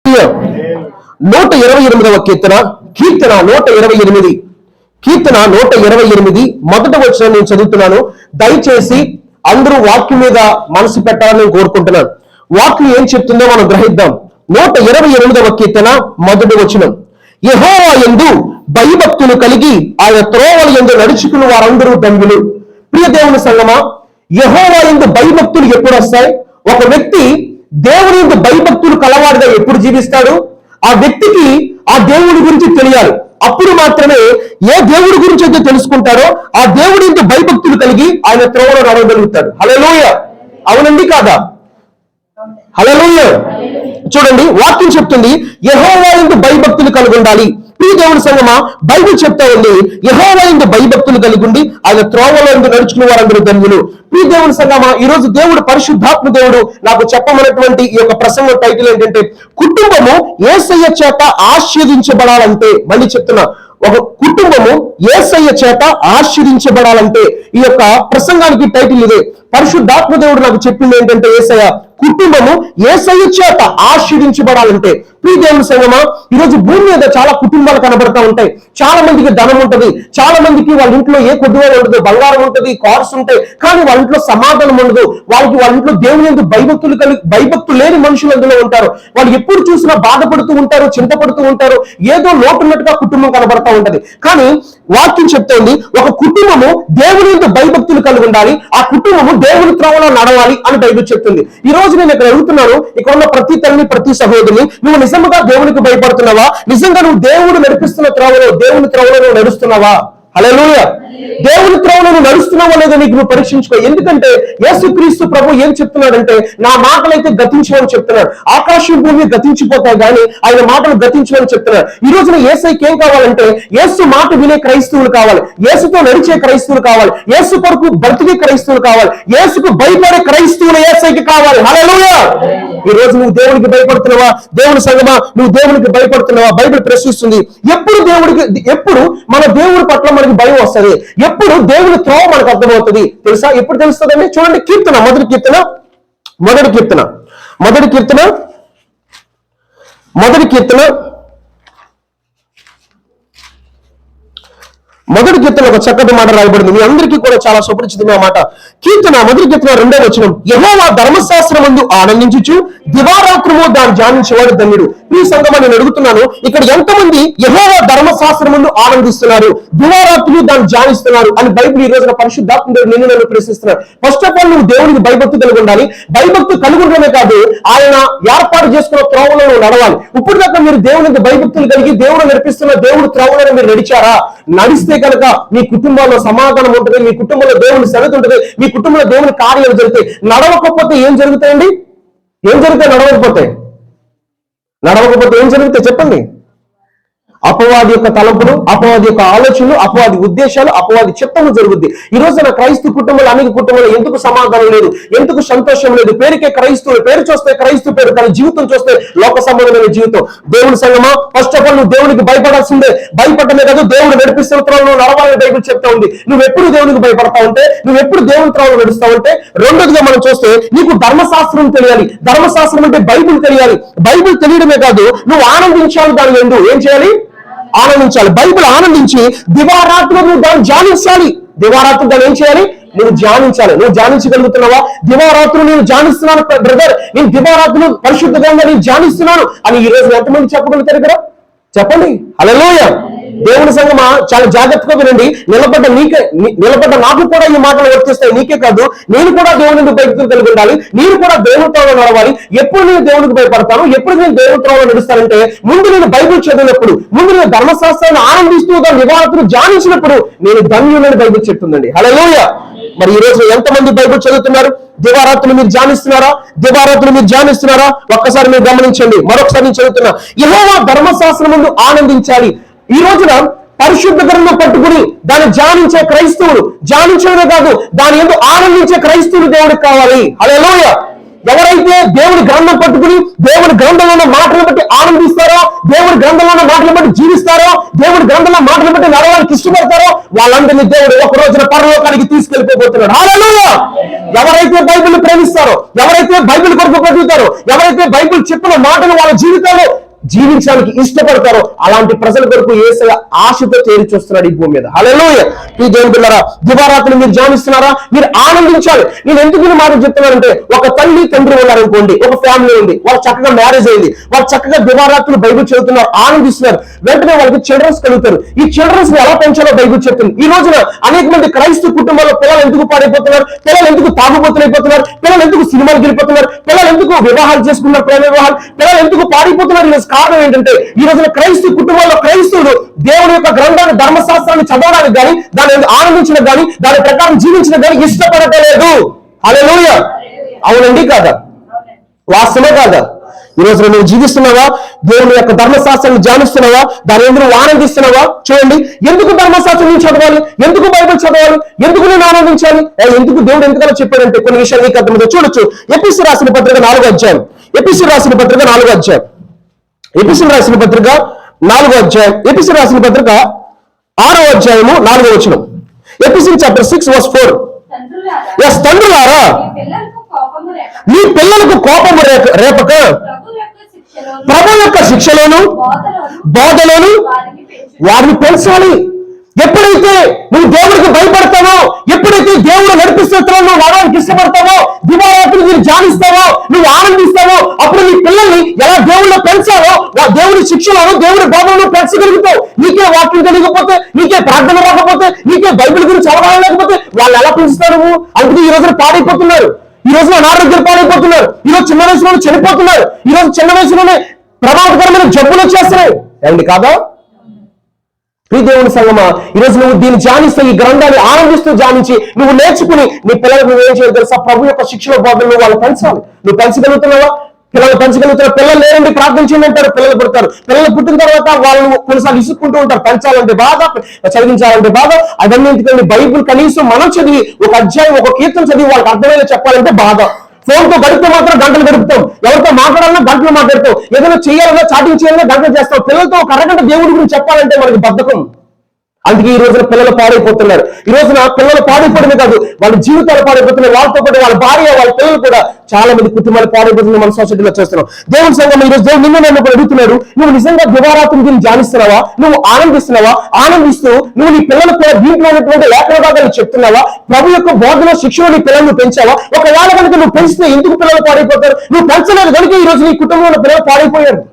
128వ కీర్తన 128 మొదటి వచనం నేను చదువుతున్నాను. దయచేసి అందరూ వాక్యం మీద మనసు పెట్టాలని నేను కోరుకుంటున్నాను. వాక్యం ఏం చెప్తుందో మనం గ్రహిద్దాం. 128వ కీర్తన మొదటి వచనం, యెహోవా యందు భయభక్తులు కలిగి ఆయన త్రోవల యందు నడుచుకున్న వారందరూ ధన్యులు. ప్రియ దేవుని సంగమా, యెహోవా యందు భయభక్తులు ఎప్పుడు వస్తాయి? ఒక వ్యక్తి దేవుని యందు భయభక్తులు కలవాడిగా ఎప్పుడు జీవిస్తాడు? ఆ వ్యక్తికి ఆ దేవుడి గురించి తెలియాలి. అప్పుడు మాత్రమే ఏ దేవుడి గురించి అయితే తెలుసుకుంటాడో ఆ దేవుడి యందు భయభక్తులు కలిగి ఆయన త్రోవలో నడవగలుగుతాడు. హల్లెలూయా, అవునండి కాదా? హల్లెలూయా. చూడండి, వాక్యం చెప్తుంది యెహోవా యందు భయభక్తులు కలిగి ఉండాలి. ప్రియ దేవుని సంగమా, బైబిల్ చెప్తా ఉంది యెహోవా యందు భయభక్తులు కలిగి ఉండి ఆయన త్రోవలో నడుచుకునే వారందరూ ధన్యులు. ప్రియ దేవుని సంగమా, ఈ రోజు దేవుడు పరిశుద్ధాత్మ దేవుడు నాకు చెప్పమన్నటువంటి ఈ యొక్క ప్రసంగం టైటిల్ ఏంటంటే, కుటుంబము యేసయ్య చేత ఆశీర్వదించబడాలంటే. మళ్ళీ చెప్తున్నా, ఒక కుటుంబము యేసయ్య చేత ఆశీర్వదించబడాలంటే. ఈ యొక్క ప్రసంగానికి టైటిల్ ఇదే. పరిశుద్ధాత్మ దేవుడు నాకు చెప్పింది ఏంటంటే, యేసయ్య కుటుంబము యేసయ్య చేత ఆశీర్వదించబడాలంటే. ప్రియ దేవుని సంగమా, ఈరోజు భూమి మీద చాలా కుటుంబాలు కనబడతా ఉంటాయి. చాలా మందికి ధనం ఉంటది, చాలా మందికి వాళ్ళ ఇంట్లో ఏ కొద్దిగా ఉండదు, బంగారం ఉంటది, కార్స్ ఉంటాయి, కానీ వాళ్ళ ఇంట్లో సమాధానం ఉండదు. వాళ్ళ ఇంట్లో దేవుని యందు భయభక్తులు లేని మనుషులు అందులో ఉంటారు. వాళ్ళు ఎప్పుడు చూసినా బాధపడుతూ ఉంటారు, చింతపడుతూ ఉంటారు, ఏదో లోటున్నట్టుగా కుటుంబం కనబడతా ఉంటది. కానీ వాక్యం చెప్తోంది ఒక కుటుంబము దేవుని యందు భయభక్తులు కలిగి ఉండాలి, ఆ కుటుంబము దేవుని త్రోవలో నడవాలి అని బైబిల్ చెప్తుంది. ఈ రోజు నేను ఇక్కడ అడుగుతున్నాను, ఇక్కడ ఉన్న ప్రతి తల్లి, ప్రతి సహోదరుని, నువ్వు నిజంగా దేవునికి భయపడుతున్నావా? నిజంగా నువ్వు దేవుడు నడిపిస్తున్న త్రోవలో, దేవుని త్రోవలో నువ్వు నడుస్తున్నావా? హల్లెలూయా. దేవుని త్రోవలో నువ్వు నడుస్తున్నావా లేదా నీకు నువ్వు పరీక్షించుకో. ఎందుకంటే యేసుక్రీస్తు ప్రభు ఏం చెప్తున్నాడంటే, నా మాటలైతే గతించమని చెప్తున్నాడు. ఆకాశం భూమి గతించిపోతాయి కానీ ఆయన మాటలు గతించమని చెప్తున్నాడు. ఈ రోజున యేసయ్యకి ఏం కావాలంటే, యేసు మాట వినే క్రైస్తవులు కావాలి, యేసుతో నడిచే క్రైస్తవులు కావాలి, యేసు కొరకు బ్రతికే క్రైస్తవులు కావాలి, యేసుకు భయపడే క్రైస్తవులు యేసయ్యకి కావాలి. హల్లెలూయా. ఈ రోజు నువ్వు దేవునికి భయపడుతున్నావా? దేవుని సంగమా, నువ్వు దేవునికి భయపడుతున్నావా? బైబిల్ ప్రశ్నిస్తుంది, ఎప్పుడు మన దేవుడి పట్ల మనకి భయం వస్తుంది, ఎప్పుడు దేవుని త్రోవ మనకు అర్థమవుతుంది తెలుసా? ఎప్పుడు తెలుస్తుందండి? చూడండి, మొదటి కీర్తన ఒక చక్కటి మాట రాయబడింది. మీ అందరికీ కూడా చాలా సుపరిచితమైన మాట. మొదటి కీర్తన 2వ వచనం, యెహోవా ధర్మశాస్త్రమందు ఆనందించుచు దివారాత్రము దాన్ని ధ్యానించేవాడు ధన్యుడు. ఈ సంగమా నేను అడుగుతున్నాను, ఇక్కడ ఎంతమంది యెహోవా ధర్మశాస్త్రమందు ఆనందిస్తున్నారు, దివారాత్రులు దాన్ని ధ్యానిస్తున్నారు అని బైబిల్ ఈ రోజున పరిశుద్ధాత్మ దేవుడు నిన్ను ప్రశ్నిస్తున్నారు. ఫస్ట్ ఆఫ్ ఆల్ నువ్వు దేవునికి భయభక్తి కలిగి ఉండాలి. భయభక్తి కలిగి ఉండడమే కాదు, ఆయన ఏర్పాటు చేసుకున్న త్రోవలో నువ్వు నడవాలి. ఇప్పుడు దాకా మీరు దేవునికి భయభక్తులు కలిగి దేవుడు నడిపిస్తున్న దేవుడు త్రోవలో మీరు నడిచారా? నడిస్తే కనుక మీ కుటుంబంలో సమాధానం ఉంటుంది, మీ కుటుంబంలో దేవుని సరిత ఉంటుంది, మీ కుటుంబంలో దేవుని కార్యాలు జరుగుతాయి. నడవకపోతే ఏం జరుగుతాయండి? నడవకపోతే ఏం జరుగుతాయి చెప్పండి? అపవాది యొక్క తలంపులు, అపవాది యొక్క ఆలోచనలు, అపవాది ఉద్దేశాలు, అపవాది చిత్తము జరుగుద్ది. ఈ రోజు నా క్రైస్తవ కుటుంబాలు, అనేక కుటుంబాలు ఎందుకు సమాధానం లేదు, ఎందుకు సంతోషం లేదు? పేరుకే క్రైస్తవులు, పేరు చూస్తే క్రైస్తవ పేరు, కానీ జీవితం చూస్తే లోక సంబంధమైన జీవితం. దేవుని సంగమా, ఫస్ట్ ఆఫ్ ఆల్ నువ్వు దేవునికి భయపడాల్సిందే. భయపడమే కాదు, దేవుడు నడిపిస్తున్న త్రోవలో నడవాలని బైబిల్ చెప్తా ఉంది. నువ్వు ఎప్పుడు దేవునికి భయపడతా ఉంటే, నువ్వు ఎప్పుడు దేవుని త్రోవలో నడుస్తా ఉంటే. రెండోదిగా మనం చూస్తే, నీకు ధర్మశాస్త్రం తెలియాలి. ధర్మశాస్త్రం అంటే బైబిల్ తెలియాలి. బైబిల్ తెలియడమే కాదు, నువ్వు ఆనందించాలి. దాని ఎందు ఏం చేయాలి? ఆనందించాలి. బైబిల్ ఆనందించి దివారాత్రులు నువ్వు దాన్ని ధ్యానించాలి. దివారాత్రులు దాన్ని ఏం చేయాలి? నువ్వు ధ్యానించాలి. నువ్వు ధ్యానించగలుగుతున్నావా? దివారాత్రులు నేను ధ్యానిస్తున్నాను బ్రదర్, నేను దివారాత్రులు పరిశుద్ధంగా నేను ధ్యానిస్తున్నాను అని ఈ రోజు ఎంతమంది చెప్పగలుగుతారు ఇక్కడ? చెప్పండి. హల్లెలూయా. దేవుని సంగమా, చాలా జాగ్రత్తగా వినండి. నిలబడ్డ నాకు కూడా ఈ మాటలు వర్తిస్తాయి. నీకే కాదు, నేను కూడా దేవునికి భయభక్తులు కలిగి ఉండాలి. నేను కూడా దేవుని త్రోవలో నడవాలి. ఎప్పుడు నేను దేవునికి భయపడతాను, ఎప్పుడు నేను దేవుని త్రోవలో నడుస్తానంటే, ముందు నేను బైబిల్ చదివినప్పుడు, ముందు నేను ధర్మశాస్త్రాన్ని ఆనందిస్తూ దాని నివారతులు ధ్యానించినప్పుడు నేను ధన్యులని బైబిల్ చెప్తుందండి. హల్లెలూయా. మరి ఈ రోజు ఎంతమంది బైబిల్ చదువుతున్నారు? దివారాత్రులు మీరు ధ్యానిస్తున్నారా? ఒక్కసారి మీరు గమనించండి. మరొకసారి నేను చదువుతున్నా, యెహోవా ధర్మశాస్త్రమందు ఆనందించాలి. ఈ రోజున పరిశుద్ధ గ్రంథం పట్టుకుని దాన్ని ధ్యానించే క్రైస్తవులు, ధ్యానించడమే కాదు దాని యందు ఆనందించే క్రైస్తవులు దేవుడికి కావాలి. హల్లెలూయా. ఎవరైతే దేవుని గ్రంథం పట్టుకుని దేవుని గ్రంథంలో ఉన్న మాటలను బట్టి ఆనందిస్తారో, దేవుని గ్రంథంలో ఉన్న మాటలను బట్టి జీవిస్తారో, దేవుని గ్రంథంలో మాటలను బట్టి నడవడానికి ఇష్టపడతారో, వాళ్ళందరినీ దేవుడు ఒక రోజున పరలోకానికి తీసుకెళ్ళిపోతున్నాడు. హల్లెలూయా! ఎవరైతే బైబిల్ ప్రేమిస్తారో, ఎవరైతే బైబిల్ కొరకు బ్రతుకుతారో, ఎవరైతే బైబిల్ చెప్పిన మాటలు వాళ్ళ జీవితంలో జీవించడానికి ఇష్టపడతారో అలాంటి ప్రజల కొరకు యేసయ్య ఆశతో చేరి చూస్తున్నాడు ఈ భూమి మీద. హల్లెలూయా! ఈ దేవుని బిడ్డలారా, దివారాత్రులు మీరు ధ్యానిస్తున్నారా? మీరు ఆనందించాలి. నేను ఎందుకు ఈ మాట చెప్తున్నానంటే, ఒక తల్లి తండ్రి ఉన్నారనుకోండి, ఒక ఫ్యామిలీ ఉంది, వాళ్ళు చక్కగా మ్యారేజ్ అయింది, వాళ్ళు చక్కగా దివారాత్రులు బైబిల్ చదువుతున్నారు, ఆనందిస్తున్నారు. వెంటనే వాళ్ళకి చిల్డ్రన్స్ కలుగుతారు. ఈ చిల్డ్రన్స్ ని ఎలా పెంచాలో బైబిల్ చెప్తుంది. ఈ రోజున అనేక మంది క్రైస్తవ కుటుంబాల్లో పిల్లలు ఎందుకు పాడైపోతున్నారు, పిల్లలు ఎందుకు తాగుబోతులైపోతున్నారు, పిల్లలు ఎందుకు సినిమాలు గెలిపోతున్నారు, పిల్లలు ఎందుకు వివాహాలు చేసుకున్నారు, ప్రేమ వివాహాలు, పిల్లలు ఎందుకు పాడైపోతున్నారు? కారణం ఏంటంటే, ఈ రోజున క్రైస్తవ కుటుంబాల్లో క్రైస్తవులు దేవుని యొక్క గ్రంథాన్ని, ధర్మశాస్త్రాన్ని చదవడానికి కానీ, దాన్ని ఆనందించడం కానీ, దాని ప్రకారం జీవించడం కానీ ఇష్టపడటలేదు. హల్లెలూయా! అవునండి కాదా? వాస్తవమే కాదా? ఈ రోజు నువ్వు జీవిస్తున్నావా? దేవుని యొక్క ధర్మశాస్త్రాన్ని ధ్యానిస్తున్నావా? దాని ఎందుకు ఆనందిస్తున్నావా? చూడండి, ఎందుకు ధర్మశాస్త్రం నేను చదవాలి, ఎందుకు బైబిల్ చదవాలి, ఎందుకు నేను ఆనందించాలి, ఎందుకు దేవుడు ఎందుకలా చెప్పాడంటే కొన్ని విషయాలు నీకు అర్థమైందో చూడొచ్చు. ఎపిసి రాసిన పత్రిక 4వ అధ్యాయం, ఎపిసి రాసిన పత్రిక 4వ అధ్యాయం, ఎపిసిల్ రాసిన పత్రిక 4వ అధ్యాయం, ఎపిసిల్ రాసిన పత్రిక 6వ అధ్యాయము 4వ వచనం. ఎపిసిల్ చాప్టర్ 6 verse 4. తండ్రులారా, మీ పిల్లలకు కోపము రేపక ప్రభు యొక్క శిక్షలోను బోధలోను వారిని పెంచాలి. ఎప్పుడైతే నువ్వు దేవుడికి భయపడతావో, ఎప్పుడైతే దేవుడు నడిపిస్తున్నావో, నువ్వు నడవడానికి ఇష్టపడతావో, దివారాత్రులు మీరు ధ్యానిస్తావో, నువ్వు ఆనందిస్తావో, అప్పుడు నీ పిల్లల్ని ఎలా దేవుళ్ళు పెంచాలో, దేవుడి శిక్షలను, దేవుడి బోధనను పెంచగలుగుతావు. నీకే వాక్యం తెలియకపోతే, నీకే ప్రార్థన రాకపోతే, నీకే బైబిల్ గురించి అవగాహన లేకపోతే వాళ్ళు ఎలా పెంచుతారు? అందుకే ఈ రోజున పాడైపోతున్నారు, ఈ రోజున అనారోగ్యం పాడైపోతున్నారు, ఈ రోజు చిన్న వయసులోనే చనిపోతున్నారు, ఈ రోజు చిన్న వయసులోనే ప్రమాదకరమైన జబ్బులు వచ్చేస్తున్నాయి. ఏంటి కాదా? ప్రియ దేవుని సంగమా, ఈ రోజు నువ్వు దీన్ని ధ్యానిస్తూ, ఈ గ్రంథాన్ని ఆనందిస్తూ ధ్యానించి నువ్వు నేర్చుకుని నీ పిల్లలకు నువ్వు ఏం చేయాలి తెలుసా? ప్రభు యొక్క శిక్షణ బోధనలు వాళ్ళు పెంచాలి. నువ్వు పెంచగలుగుతున్నావా? పిల్లలు పెంచగలుగుతారు. పిల్లలు లేరండి ప్రార్థన చేయండి అంటారు, పిల్లలు పుడతారు. పిల్లలు పుట్టిన తర్వాత వాళ్ళు కొన్నిసార్లు ఇసుక్కుంటూ ఉంటారు. పెంచాలంటే బాధ, చదివించాలంటే బాధ. అవన్నీ ఎందుకంటే బైబిల్ కనీసం మనం చదివి ఒక అధ్యాయం, ఒక కీర్తన చదివి వాళ్ళకి అర్థమయ్యేలా చెప్పాలంటే బాధ. ఫోన్ తో గడిపితే మాత్రం గంటలు గడుపుతాం, ఎవరితో మాట్లాడాలన్నా గంటలు మాట్లాడతాం, ఏదైనా చేయాలన్నా చాటింగ్ చేయాలన్నా గంటలు చేస్తాం. పిల్లలతో ఒక అరగంట దేవుడి గురించి చెప్పాలంటే మనకి బద్ధకం. అందుకే ఈ రోజున పిల్లలు పాడైపోతున్నారు. ఈ రోజున పిల్లలు పాడైపోవడమే కాదు, వాళ్ళ జీవితాలు పాడైపోతున్నాయి. వాళ్ళతో పాటు వాళ్ళ భార్య, వాళ్ళ పిల్లలు కూడా చాలా మంది కుటుంబాలు పాడైపోతుంది. మన సొసైటీలో చూస్తున్నాం. దేవుని సంఘం ఈ రోజు దేవుడు నిన్ను నన్ను అడుగుతున్నాడు, నువ్వు నిజంగా దివారాత్రులు దీన్ని ధ్యానిస్తున్నావా? నువ్వు ఆనందిస్తున్నావా? ఆనందిస్తూ నువ్వు నీ పిల్లలు కూడా దీంట్లో ఉన్నటువంటి లేఖన భాగాలు చెప్తున్నావా? ప్రభు యొక్క బోధన శిక్షణ నీ పిల్లలను పెంచావా? ఒకవేళ కనుక నువ్వు పెంచితే ఎందుకు పిల్లలు పాడైపోతారు? నువ్వు పెంచలేదు కనుక ఈ రోజు నీ కుటుంబంలో పిల్లలు పాడైపోయారు.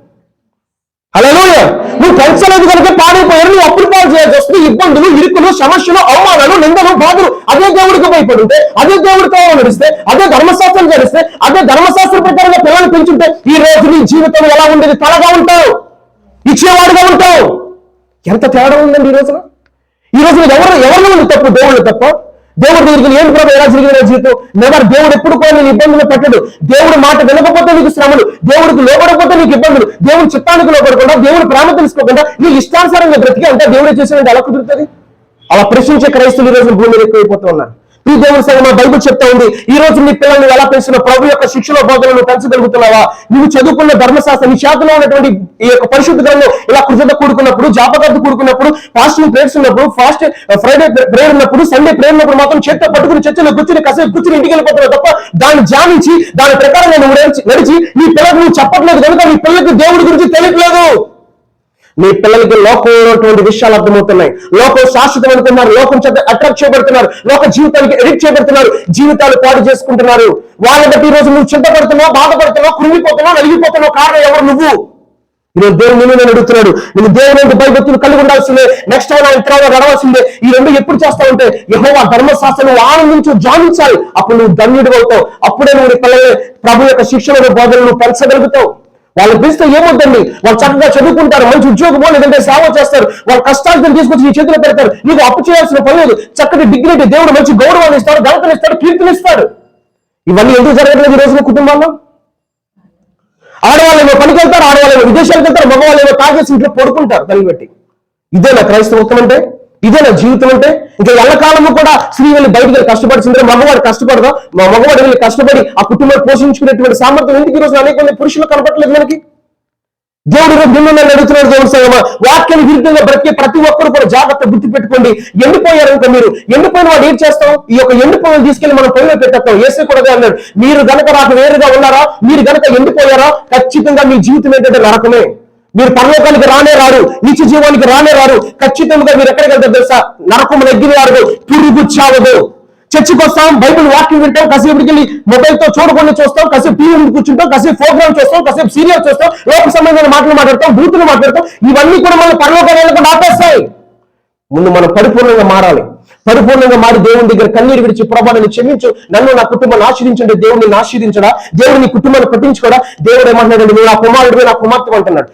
హల్లెలూయా! నువ్వు పెంచలేదు కనుక పాడైపోయారు. నువ్వు అప్పులు పాలు చేయాల్సి వస్తుంది. ఇబ్బందులు, ఇరుకులు, సమస్యలు, అవమానాలు, నిందలు, బాధలు. అదే దేవుడికి భయపడుంటే, అదే దేవుడితో నడిస్తే, అదే ధర్మశాస్త్రం చేస్తే, అదే ధర్మశాస్త్ర ప్రకారంగా పిల్లలు పెంచుంటే ఈ రోజు నీ జీవితం ఎలా ఉండేది? తలగా ఉంటావు, ఇచ్చేవాడుగా ఉంటావు. ఎంత తేడా ఉందండి ఈ రోజున. ఈ రోజున ఎవరిలో తప్పు? దేవుళ్ళు తప్ప? దేవుడి దగ్గరికి ఏం ప్రభు ఎలా జరిగిన జీవితం? నెవర్. దేవుడు ఎప్పుడు కూడా నేను ఇబ్బందులు పెట్టడు. దేవుడి మాట వినకపోతే నీకు శ్రమలు, దేవుడికి లోపడకపోతే నీకు ఇబ్బందులు, దేవుడి చిత్తానికి లోపడకుండా, దేవుడి ప్రేమ తెలుసుకోకుండా నీ ఇష్టానుసారంగా బ్రతికి అంటే దేవుడే చేసినట్టు ఎలా కుదురుతుంది? అలా ప్రశ్నించే క్రైస్తవులు ఈ రోజు భూమి ఎక్కువైపోతూ ఉన్నారు. ఈ దేవుడి సంగమా, బైబిల్ చెప్తా ఉంది, ఈ రోజు నీ పిల్లల్ని ఎలా పెంచిన ప్రభు యొక్క శిక్షణ బోధనలు పెంచగలుగుతున్నావా? నువ్వు చదువుకున్న ధర్మశాస్త్రం, నీ చేతిలో ఉన్నటువంటి ఈ యొక్క పరిశుద్ధ గ్రంథం ఇలా కృతజ్ఞత కూడుకున్నప్పుడు, జాపకర్త కూడుకున్నప్పుడు, ఫాస్టింగ్ ప్రేయర్స్ ఉన్నప్పుడు, ఫ్రైడే ప్రేయర్ ఉన్నప్పుడు, సండే ప్రేయర్ ఉన్నప్పుడు మాత్రం చేత్తో పట్టుకుని చర్చలో కూర్చుని కాసేపు కూర్చుని ఇంటికి వెళ్ళిపోతున్నావు తప్ప దాన్ని ధ్యానించి దాని ప్రకారంగా నువ్వు నడిచి నీ పిల్లలకు నువ్వు చెప్పట్లేదు కనుక నీ పిల్లలకి దేవుడి గురించి తెలియట్లేదు. నీ పిల్లలకి లోకంలో ఉన్నటువంటి విషయాలు అర్థమవుతున్నాయి. లోకం శాశ్వతం అనుకున్నారు, లోకం చేత అట్రాక్ట్ చేయబడుతున్నారు, లోక జీవితానికి ఎడిక్ట్ చేయబడుతున్నారు, జీవితాలు పాడు చేసుకుంటున్నారు. వాళ్ళ బట్టి ఈ రోజు నువ్వు చింతపడుతున్నావు, బాధపడుతున్నావు, కృంగిపోతున్నావు, నలిగిపోతున్నావు. కారణం ఎవరు? నువ్వు. ఈరోజు దేవుడు నేను అడుగుతున్నాడు, నువ్వు దేవుని భయభక్తులు కలిగి ఉండాల్సిందే, నెక్స్ట్ టైం ఆయన తర్వాత నడవాల్సిందే. ఈ రెండు ఎప్పుడు చేస్తావంటే యెహోవా ధర్మశాస్త్రం నువ్వు ఆనందించు, ధ్యానించాలి. అప్పుడు నువ్వు ధన్యుడు అవుతావు. అప్పుడే నువ్వు పిల్లలు ప్రభు యొక్క శిక్షణ బోధనలు పెంచగలుగుతావు. వాళ్ళు పిలిస్తే ఏమొద్దండి, వాళ్ళు చక్కగా చదువుకుంటారు, మంచి ఉద్యోగమో లేదంటే సేవ చేస్తారు, వాళ్ళ కష్టాలను తీసుకొచ్చి నీ చేతిలో పెడతారు. నీకు అప్పు చేయాల్సిన పని లేదు. చక్కటి డిగ్నిటీ, దేవుడు మంచి గౌరవాన్ని ఇస్తాడు, ఘనతను ఇస్తాడు, కీర్తిని ఇస్తాడు. ఇవన్నీ ఎందుకు జరగట్లేదు ఈ రోజున కుటుంబాల్లో? ఆడవాళ్ళు ఏమో పనికి వెళ్తారు, ఆడవాళ్ళు ఏమో విదేశాలకు వెళ్తారు, మగవాళ్ళు ఏమో తాగేసి ఇంట్లో పడుకుంటారు దాన్ని బట్టి. ఇదేనా క్రైస్తవత్వం అంటే? ఇదేనా జీవితం అంటే? ఇంకా ఎల్లకాలము కూడా స్త్రీ వెళ్ళి బయటికి వెళ్ళి కష్టపడుతుంది, మగవాడు కష్టపడదా? మా మగవాడు వెళ్ళి కష్టపడి ఆ కుటుంబాన్ని పోషించుకునేటువంటి సామర్థ్యం ఎందుకు ఈ రోజు అనేక మంది పురుషులు కనపట్లేదు మనకి? దేవుడు నిన్ను అడుగుతున్నాడు. దేవుడు సంగమా, వాక్యానికి విరుద్ధంగా బ్రతికే ప్రతి ఒక్కరు కూడా జాగ్రత్త గుర్తు పెట్టుకోండి. ఎండిపోయారనుకో మీరు, ఎండిపోయిన వాడు ఏం చేస్తాం? ఈ యొక్క ఎండిపోయిన తీసుకెళ్లి మనం పొయ్యిలో పెట్టేస్తాం. యేసు కూడా అన్నాడు, మీరు గనక నాకు వేరుగా ఉన్నారా, మీరు గనక ఎండిపోయారా, ఖచ్చితంగా మీ జీవితం ఏంటంటే నరకమే. మీరు పరలోకానికి రానే రారు, నిత్య జీవానికి రానే రారు. ఖచ్చితంగా మీరు ఎక్కడికి వెళ్తారు తెలుసా? నరకము నెగ్గిన వారు తిరుగు చావదు. చర్చికి వస్తాం, బైబిల్ వాక్యం వింటాం, కాసేపటికి వెళ్ళి మొబైల్తో చూడకుండా చూస్తాం, కాసేపు టీవీ ముందు కూర్చుంటాం, కాసేపు ప్రోగ్రామ్ చూస్తాం, కాసేపు సీరియల్ చూస్తాం, లోక సంబంధమైన మాటలు మాట్లాడతాం, బూతులు మాట్లాడతాం. ఇవన్నీ కూడా మనం పరలోకం వెళ్ళకుండా ఆపేస్తాయి. ముందు మనం పరిపూర్ణంగా మారాలి. పరిపూర్ణంగా మారి దేవుని దగ్గర కన్నీరు విడిచి, ప్రభా నన్ను క్షమించు, నన్ను నా కుటుంబాన్ని ఆశ్రయించండి. దేవుడిని ఆశ్రయించడా? దేవుడు నీ కుటుంబాన్ని పట్టించుకోడా? దేవుడు ఏమంటున్నాడు? నువ్వు నా కుమారుడివి, నా కుమార్తె అంటున్నాడు.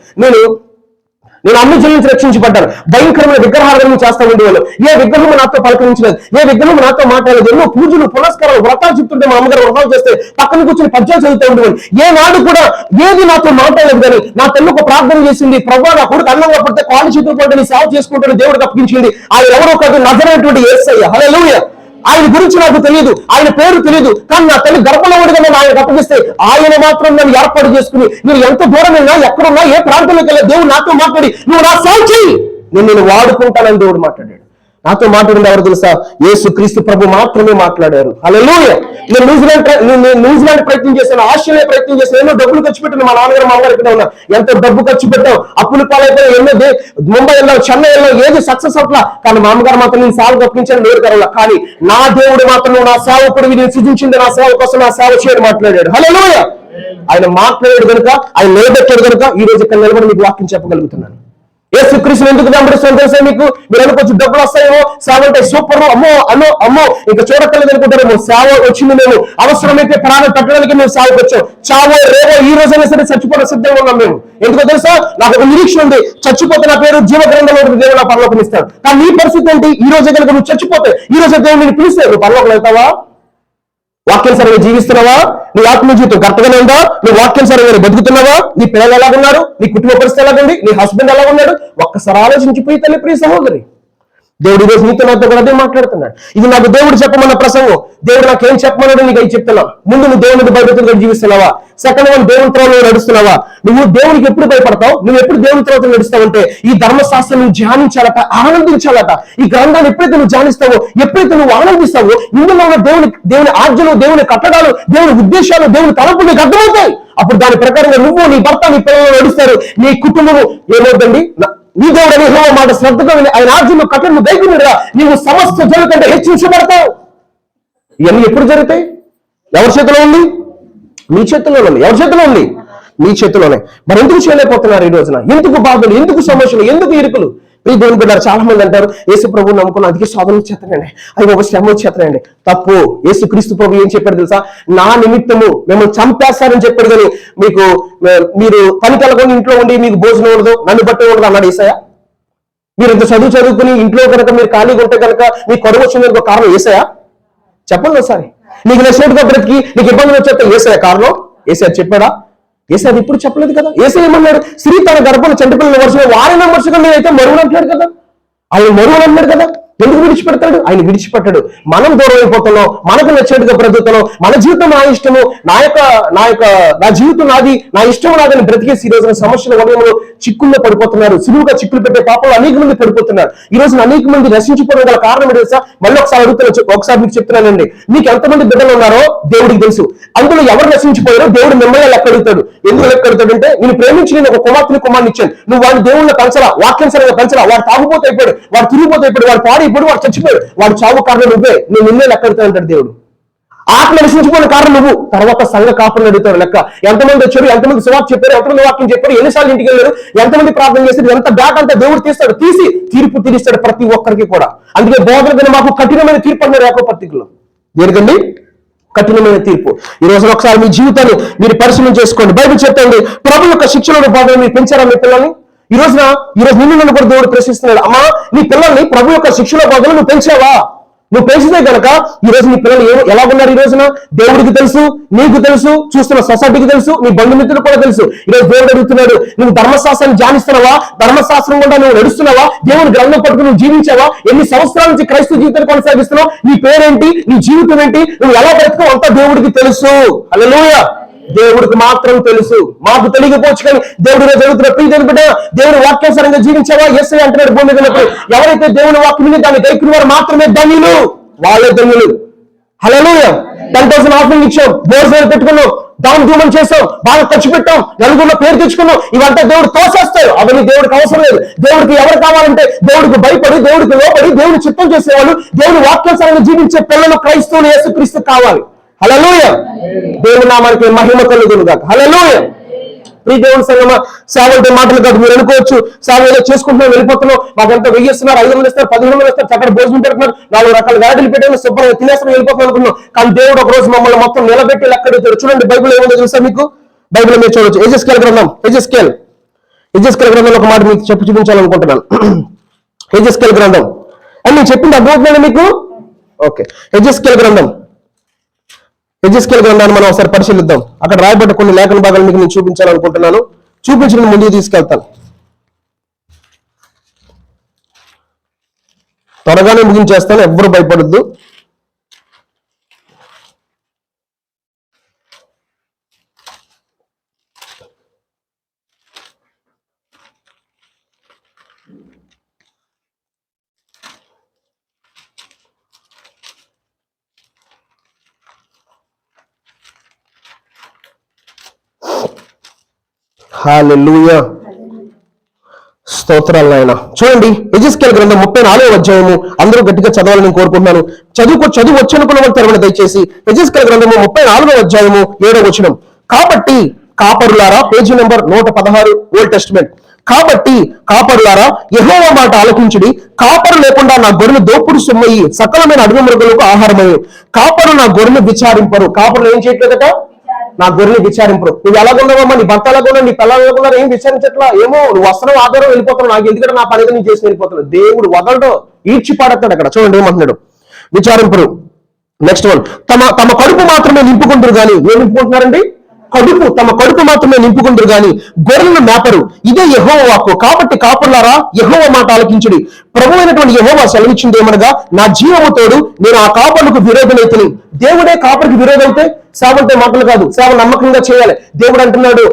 నేను అన్ని జన్మించి రక్షించబడ్డాను. భయంకరమైన విగ్రహాలను చేస్తా ఉండేవాళ్ళు. ఏ విగ్రహం నాతో పలకరించలేదు, ఏ విగ్రహం నాతో మాట్లాడలేదు. ఎన్నో పూజలు పునస్కారాలు వ్రతాలు చెప్తుంటే మా అమ్మగారు వ్రతాలు చేస్తే పక్కన కూర్చొని పద్యాలు చదువుతూ ఉండేవాళ్ళు. ఏ నాడు కూడా ఏది నాతో మాట్లాడలేదు. కానీ నా తల్లి ఒక ప్రార్థన చేసింది, ప్రభా నా కొడుకు అన్నంగా పడితే కాళ్ళు చేతులు పడితే నీ సేవ చేసుకుంటాను దేవుడికి అప్పగించింది. ఆయన ఎవరో కాదు, నజరైనటువంటి యేసయ్య. హల్లెలూయా. ఆయన గురించి నాకు తెలియదు, ఆయన పేరు తెలియదు, కానీ నా తల్లి గర్భంలో ఉండగా నేను ఆయన అప్పగిస్తే ఆయన మాత్రం నన్ను ఏర్పాటు చేసుకుని, నేను ఎంత దూరమైనా ఎక్కడున్నా ఏ ప్రాంతంలోకి వెళ్ళా దేవుడు నాతో మాట్లాడి నువ్వు నా సేవ చెయ్యి, నేను వాడుకుంటానని దేవుడు మాట్లాడాడు. నాతో మాట్లాడింది ఎవరు తెలుసా? యేసు క్రీస్తు ప్రభు మాత్రమే మాట్లాడారు. హల్లెలూయా. నేను న్యూజిలాండ్ ప్రయత్నం చేశాను, ఆస్ట్రేలియా ప్రయత్నం చేశాను, ఎన్నో డబ్బులు ఖర్చు పెట్టాను. మా నాన్నగారు మా అమ్మగారు ఇక్కడ ఉన్నా, ఎంతో డబ్బు ఖర్చు పెట్టాం, అప్పులు పాలైపోయి ఎన్నో ముంబై వెళ్ళాం, చెన్నై వెళ్ళాం, ఏది సక్సెస్ అట్లా. కానీ మా అమ్మగారు మాత్రం నేను సేవ తప్పించాను, నేరు కరవలా. కానీ నా దేవుడు మాత్రం నా సేవకుడివి, నేను సృజించింది నా సేవ కోసం, నా సేవ చేయడం మాట్లాడాడు. హల్లెలూయా. ఆయన మాట్లాడాడు కనుక, ఆయన నిలబెట్టాడు కనుక ఈ రోజు ఇక్కడ నిలబడి మీకు వాక్యం చెప్పగలుగుతున్నాను. యేసు క్రీస్తుని ఎందుకు వెంబడిస్తాను తెలుసా మీకు? మీరు అనుకోవచ్చు డబ్బులు వస్తాయేమో, సేవ అంటే సూపర్, అమ్మో ఇంకా చూడక్కర్లేదు అనుకుంటారేమో. సేవ వచ్చింది, మేము అవసరమైతే ప్రాణం పెట్టడానికి మేము సేవకు వచ్చాం. చావో రేవో ఈ రోజైనా సరే చచ్చిపోవడం సిద్ధంగా ఉన్నాం మేము. ఎందుకో తెలుసా? నాకు ఒక నిరీక్షణ ఉంది, చచ్చిపోతే నా పేరు జీవ గ్రంథంలో దేవుడు నా పరలోకం ఇస్తాడు. కానీ నీ పరిస్థితి ఏంటి? ఈ రోజే కనుక నువ్వు చచ్చిపోతే, ఈ రోజే దేవుడు నేను పిలిస్తే నువ్వు పరలోకం వెళ్తావా? వాక్యానుసారంగా జీవిస్తున్నావా? నీ ఆత్మ జీవితం కరెక్ట్గానే ఉందా? నువ్వు వాక్యానుసారంగా బతుకుతున్నావా? నీ పిల్లలు ఎలాగున్నారు? నీ కుటుంబ పరిస్థితి ఎలాగుంది? నీ హస్బెండ్ ఎలాగున్నాడు? ఒక్కసారి ఆలోచించిపోయి తల్లి, ప్రియ సహోదరి, దేవుడు ఈరోజు నీతో నాతో కూడా అదే మాట్లాడుతున్నాడు. ఇది నాకు దేవుడు చెప్పమన్న ప్రసంగం. దేవుడు నాకు ఏం చెప్పమన్నాడు నీకు అయి చెప్తున్నా. ముందు నువ్వు దేవునికి భయపడుతూ జీవిస్తున్నావా? సెకండ్ వన్, దేవుని త్రోవలో నడుస్తున్నావా? నువ్వు దేవునికి ఎప్పుడు భయపడతావు? నువ్వు ఎప్పుడు దేవుని త్రోవలో నడుస్తావంటే ఈ ధర్మశాస్త్రం నువ్వు ధ్యానించాలట, ఆనందించాలట. ఈ గ్రంథాన్ని ఎప్పుడైతే నువ్వు ధ్యానిస్తావో, ఎప్పుడైతే నువ్వు ఆనందిస్తావో, ఇందులో ఉన్న దేవుని ఆజ్ఞలు, దేవుని కట్టడాలు, దేవుని ఉద్దేశాలు, దేవుని తలంపులు నీకు అర్థమవుతాయి. అప్పుడు దాని ప్రకారంగా నువ్వు, నీ భర్త, నీ పిల్లలు నడుస్తారు. నీ కుటుంబం ఏమవుతుంది? నీ దేవుడు అని యెహోవా మాట శ్రద్ధగా విని ఆయన ఆజ్ఞలు కట్టడము దైవముగా నీవు సమస్త జనుల కంటే హెచ్చించబడతావు. ఇవన్నీ ఎప్పుడు జరుగుతాయి? ఎవరి చేతిలో ఉంది? మీ చేతిలో ఉంది. ఎవరి చేతిలో ఉంది? మీ చేతిలోనే. మరి ఎందుకు చేయలేకపోతున్నారు ఈ రోజున? ఎందుకు బాధలు, ఎందుకు సమస్యలు, ఎందుకు ఇరుకులు? ఈ దేవుని బిడ్డలు చాలా మంది అంటారు, యేసు ప్రభు నమ్ముకున్న అందుకే శోధన వచ్చేస్తానండి, అవి ఒక శ్రమ వచ్చేస్తానండి. తప్పు. యేసు క్రీస్తు ప్రభు ఏం చెప్పాడు తెలుసా? నా నిమిత్తము మిమ్మల్ని చంపేస్తారని చెప్పాడు. కానీ మీరు పనికి వెళ్ళకుండా ఇంట్లో ఉండి మీకు భోజనం ఉండదు, నన్ను బట్టి ఉండదు అన్నాడు యేసయ్య? మీరు ఇంత చదువుకుని ఇంట్లో కనుక మీరు ఖాళీగా ఉంటే కనుక మీకు కరువు వచ్చింది కారణం యేసయ్య? చెప్పండి ఒకసారి. నీకు నచ్చినట్టుగా బ్రతికి నీకు ఇబ్బందులు వచ్చేస్తే యేసయ్య కారణం? యేసయ్య చెప్పాడా? యేసయ్య ఇప్పుడు చెప్పలేదు కదా. యేసయ్య ఏమన్నాడు? స్త్రీ తన గర్భంలో చంటిపిల్లల వర్షంలో వారిన వర్షంగా నేనైతే మరువులు అంటున్నాడు కదా. ఆయన మరువులు అన్నాడు కదా. ఎందుకు విడిచిపెడతాడు? ఆయన విడిచిపెట్టాడు. మనం దూరం అయిపోతున్నాం, మనకు నచ్చేట్టుగా బ్రతుకుతున్నాం, మన జీవితం నా ఇష్టము, నా జీవితం నాది, నా ఇష్టం నాదని బ్రతికేసి ఈ రోజున సమస్యల వలయంలో చిక్కుల్లో పడిపోతున్నారు. సులువుగా చిక్కులు పెట్టే పాపంలో అనేక మంది పడిపోతున్నారు. ఈ రోజున అనేక మంది నశించిపోవడం గల కారణం ఏంటి తెలుసా? మళ్ళీ ఒకసారి అడుగుతున్నా, ఒకసారి మీకు చెప్తున్నానండి. మీకు ఎంతమంది బిడ్డలు ఉన్నారో దేవుడికి తెలుసు. అందులో ఎవరు నశించిపోయారో దేవుడు మిమ్మల్ని లెక్క అడుగుతాడు. ఎందుకు లెక్క అడుగుతాడంటే, నేను ప్రేమించి నేను ఒక కుమార్తెని ఇచ్చాను, నువ్వు వాడి దేవుళ్ళ పెంచలా, వాక్యానుసారంగా పెంచలా, వాడు తాగుపోతే అయిపోయాడు, వాడు తిరిగిపోతే అయిపోయాడు, వాడు పాడైపోయాడు, వాడు చచ్చిపోయాడు, వాడు చావు కారణం నువ్వే, నేను నిన్నే లెక్క అడుగుతా అంటాడు దేవుడు. ఆత్మ నశించిపోయిన కారణం నువ్వు. తర్వాత సంఘ కాపులను అడుగుతారు లెక్క. ఎంతమంది వచ్చారు, ఎంతమంది సువార్త చెప్పారు, ఎంతమంది వాక్యం చెప్పారు, ఎన్నిసార్లు ఇంటికి వెళ్ళారు, ఎంతమంది ప్రార్థన చేశారు, ఎంత బ్యాట్ అంతా దేవుడు తీస్తాడు, తీసి తీర్పు తీరుస్తాడు ప్రతి ఒక్కరికి కూడా. అందుకే బోధన మాకు కఠినమైన తీర్పు అన్నారు యాకోబు పత్రికలో. దేనికండి? కఠినమైన తీర్పు. ఈ రోజు ఒకసారి మీ జీవితాన్ని మీరు పరిశీలన చేసుకోండి. బైబిల్ చెప్తుంది, ప్రభు యొక్క శిక్షణ బోధన మీరు పెంచారా మీ పిల్లల్ని? ఈ రోజు నిన్ను నన్ను కూడా దేవుడు ప్రశ్నిస్తున్నాడు. అమ్మా, నీ పిల్లల్ని ప్రభు యొక్క శిక్షణ బోధన నువ్వు పెంచావా? నువ్వు పెంచితే కనుక ఈ రోజు నీ పిల్లలు ఎలా ఉన్నారు? ఈ రోజున దేవుడికి తెలుసు, నీకు తెలుసు, చూస్తున్న సొసైటీకి తెలుసు, నీ బంధుమిత్రులు కూడా తెలుసు. ఈ రోజు దేవుడు అడుగుతున్నాడు, నువ్వు ధర్మశాస్త్రాన్ని ధ్యానిస్తున్నావా? ధర్మశాస్త్రం కూడా నువ్వు నడుస్తున్నావా? దేవుని గ్రంథం పట్టుకుని నువ్వు జీవించావా? ఎన్ని సంవత్సరాల నుంచి క్రైస్తవ జీవితాన్ని కొనసాగిస్తున్నావు? నీ పేరేంటి? నీ జీవితం ఏంటి? నువ్వు ఎలా బ్రతుకో అంతా దేవుడికి తెలుసు. హల్లెలూయా. దేవుడికి మాత్రం తెలుసు, మాకు తెలియకపోవచ్చు. కానీ దేవుడిగా జరుగుతున్న ప్రీతి బిడ్డ, దేవుడి వాక్యానుసారంగా జీవించావా? యేసయ్య అంటున్నాడు భూమి మీద ఎవరైతే దేవుని వాక్యం దాన్ని దైకుని వారు మాత్రమే ధన్యులు, వాళ్ళే ధన్యులు. హల్లెలూయా. 10,000 ఆఫరింగ్ ఇచ్చాం, భోజనాలు పెట్టుకున్నాం, దాని ధూమం చేసాం, బాగా ఖర్చు పెట్టాం, నలుగురిలో పేరు తెచ్చుకున్నాం. ఇవంతా దేవుడు తోసేస్తాడు. అవన్నీ దేవుడికి అవసరం లేదు. దేవుడికి ఎవరు కావాలంటే దేవుడికి భయపడి, దేవుడికి లోపడి, దేవుడి చిత్తం చేసేవాళ్ళు, దేవుడి వాక్యానుసారంగా జీవించే పిల్లలు, క్రైస్తవులు, యేసుక్రీస్తు కావాలి. హల్లెలూయా. దేవుడి నామానికి మహిమ కలుగును గాక. హల్లెలూయా. ఈ దేవుని సంగమా, సేవ అంటే మాటలు కాదు. మీరు అనుకోవచ్చు సేవ ఏదో చేసుకుంటున్నాం, వెళ్ళిపోతున్నాం, మాకంతా 1000 ఇస్తున్నారు, 500 ఇస్తారు, 1500 ఇస్తారు, చక్కటి భోజనం పెడుతున్నారు, 4 రకాల గాడిలు పెట్టాను, శుభ్రంగా తినేస్తాం, వెళ్ళిపోతున్నాం అనుకున్నాం. కానీ దేవుడు ఒక రోజు మమ్మల్ని మొత్తం నిలబెట్టి లెక్కడెత్తాడు. చూడండి బైబిల్ ఏముందో తెలుసా మీకు? బైబిల్ మీరు చూడొచ్చు. ఎజెస్కేల్ గ్రంథం ఒక మాట మీకు చెప్పి చూపించాలనుకుంటున్నాను. ఎజెస్కేల్ గ్రంథం అని నేను చెప్పింది అర్థమవుతుందండి మీకు? ఓకే. ఎజెస్కేల్ గ్రంథాన్ని మనం ఒకసారి పరిశీలిద్దాం. అక్కడ రాయబడ్డ కొన్ని లేఖన భాగాలు మీకు నేను చూపించాలనుకుంటున్నాను. చూపించిన ముందుకు తీసుకెళ్తాను. త్వరగానే ముగించేస్తాను, ఎవ్వరు భయపడద్దు. హల్లెలూయా. స్తోత్రాలు నాయన. చూడండి ఎజెస్కేల్ గ్రంథం 34వ అధ్యాయము. అందరూ గట్టిగా చదవాలని కోరుకుంటున్నాను. చదువు వచ్చనుకున్న వాళ్ళు తెరవని దయచేసి ఎజెస్కేల్ గ్రంథము 34వ అధ్యాయము 7వ వచనం. కాబట్టి కాపరులారా, పేజీ నెంబర్ 116, ఓల్డ్ టెస్టిమెంట్. కాబట్టి కాపరులారా, యెహోవా మాట ఆలకించుడి. కాపరు లేకుండా నా గొర్రెలు దోపుడు సొమ్మయి, సకలమైన అడవి మృగములకు ఆహారమయ్యి. కాపరు నా గొర్రెలు విచారింపరు. కాపరులు ఏం చేయట్లేదట? నా గొర్రెలు విచారింపరు. నువ్వు ఎలాగున్నావమ్మా, నీ భర్త ఎలాగున్నా, నీ పిల్లలు ఎలాగున్నారు, ఏం విచారించట్లా. ఏమో నువ్వు వస్త్రం ఆధారం వెళ్ళిపోతున్నావు, నాకు ఎందుకంటే నా పని నేను చేసి వెళ్ళిపోతున్నావు. దేవుడు వదలడం, ఈడ్చి పాడతాడు. అక్కడ చూడండి ఏమంటున్నాడు, విచారింపరు. నెక్స్ట్ వన్, తమ కడుపు మాత్రమే నింపుకుంటారు కానీ, ఏం నింపుకుంటున్నారండి? తమ కడుపు మాత్రమే నింపుకుంటారు గాని గొర్రెలను మేపరు. ఇదే యెహోవా వాక్కు. కాబట్టి కాపులారా, యెహోవా మాట ఆలకించుడి. ప్రభువైనటువంటి యెహోవా సెలవిచ్చింది ఏమనగా, నా జీవము తోడు నేను ఆ కాపరులకు విరోధమైతిని. దేవుడే కాపరికి విరోధమైతే సేవ అంటే మాటలు కాదు, సేవ నమ్మకంగా చేయాలి. దేవుడు అంటున్నాడు,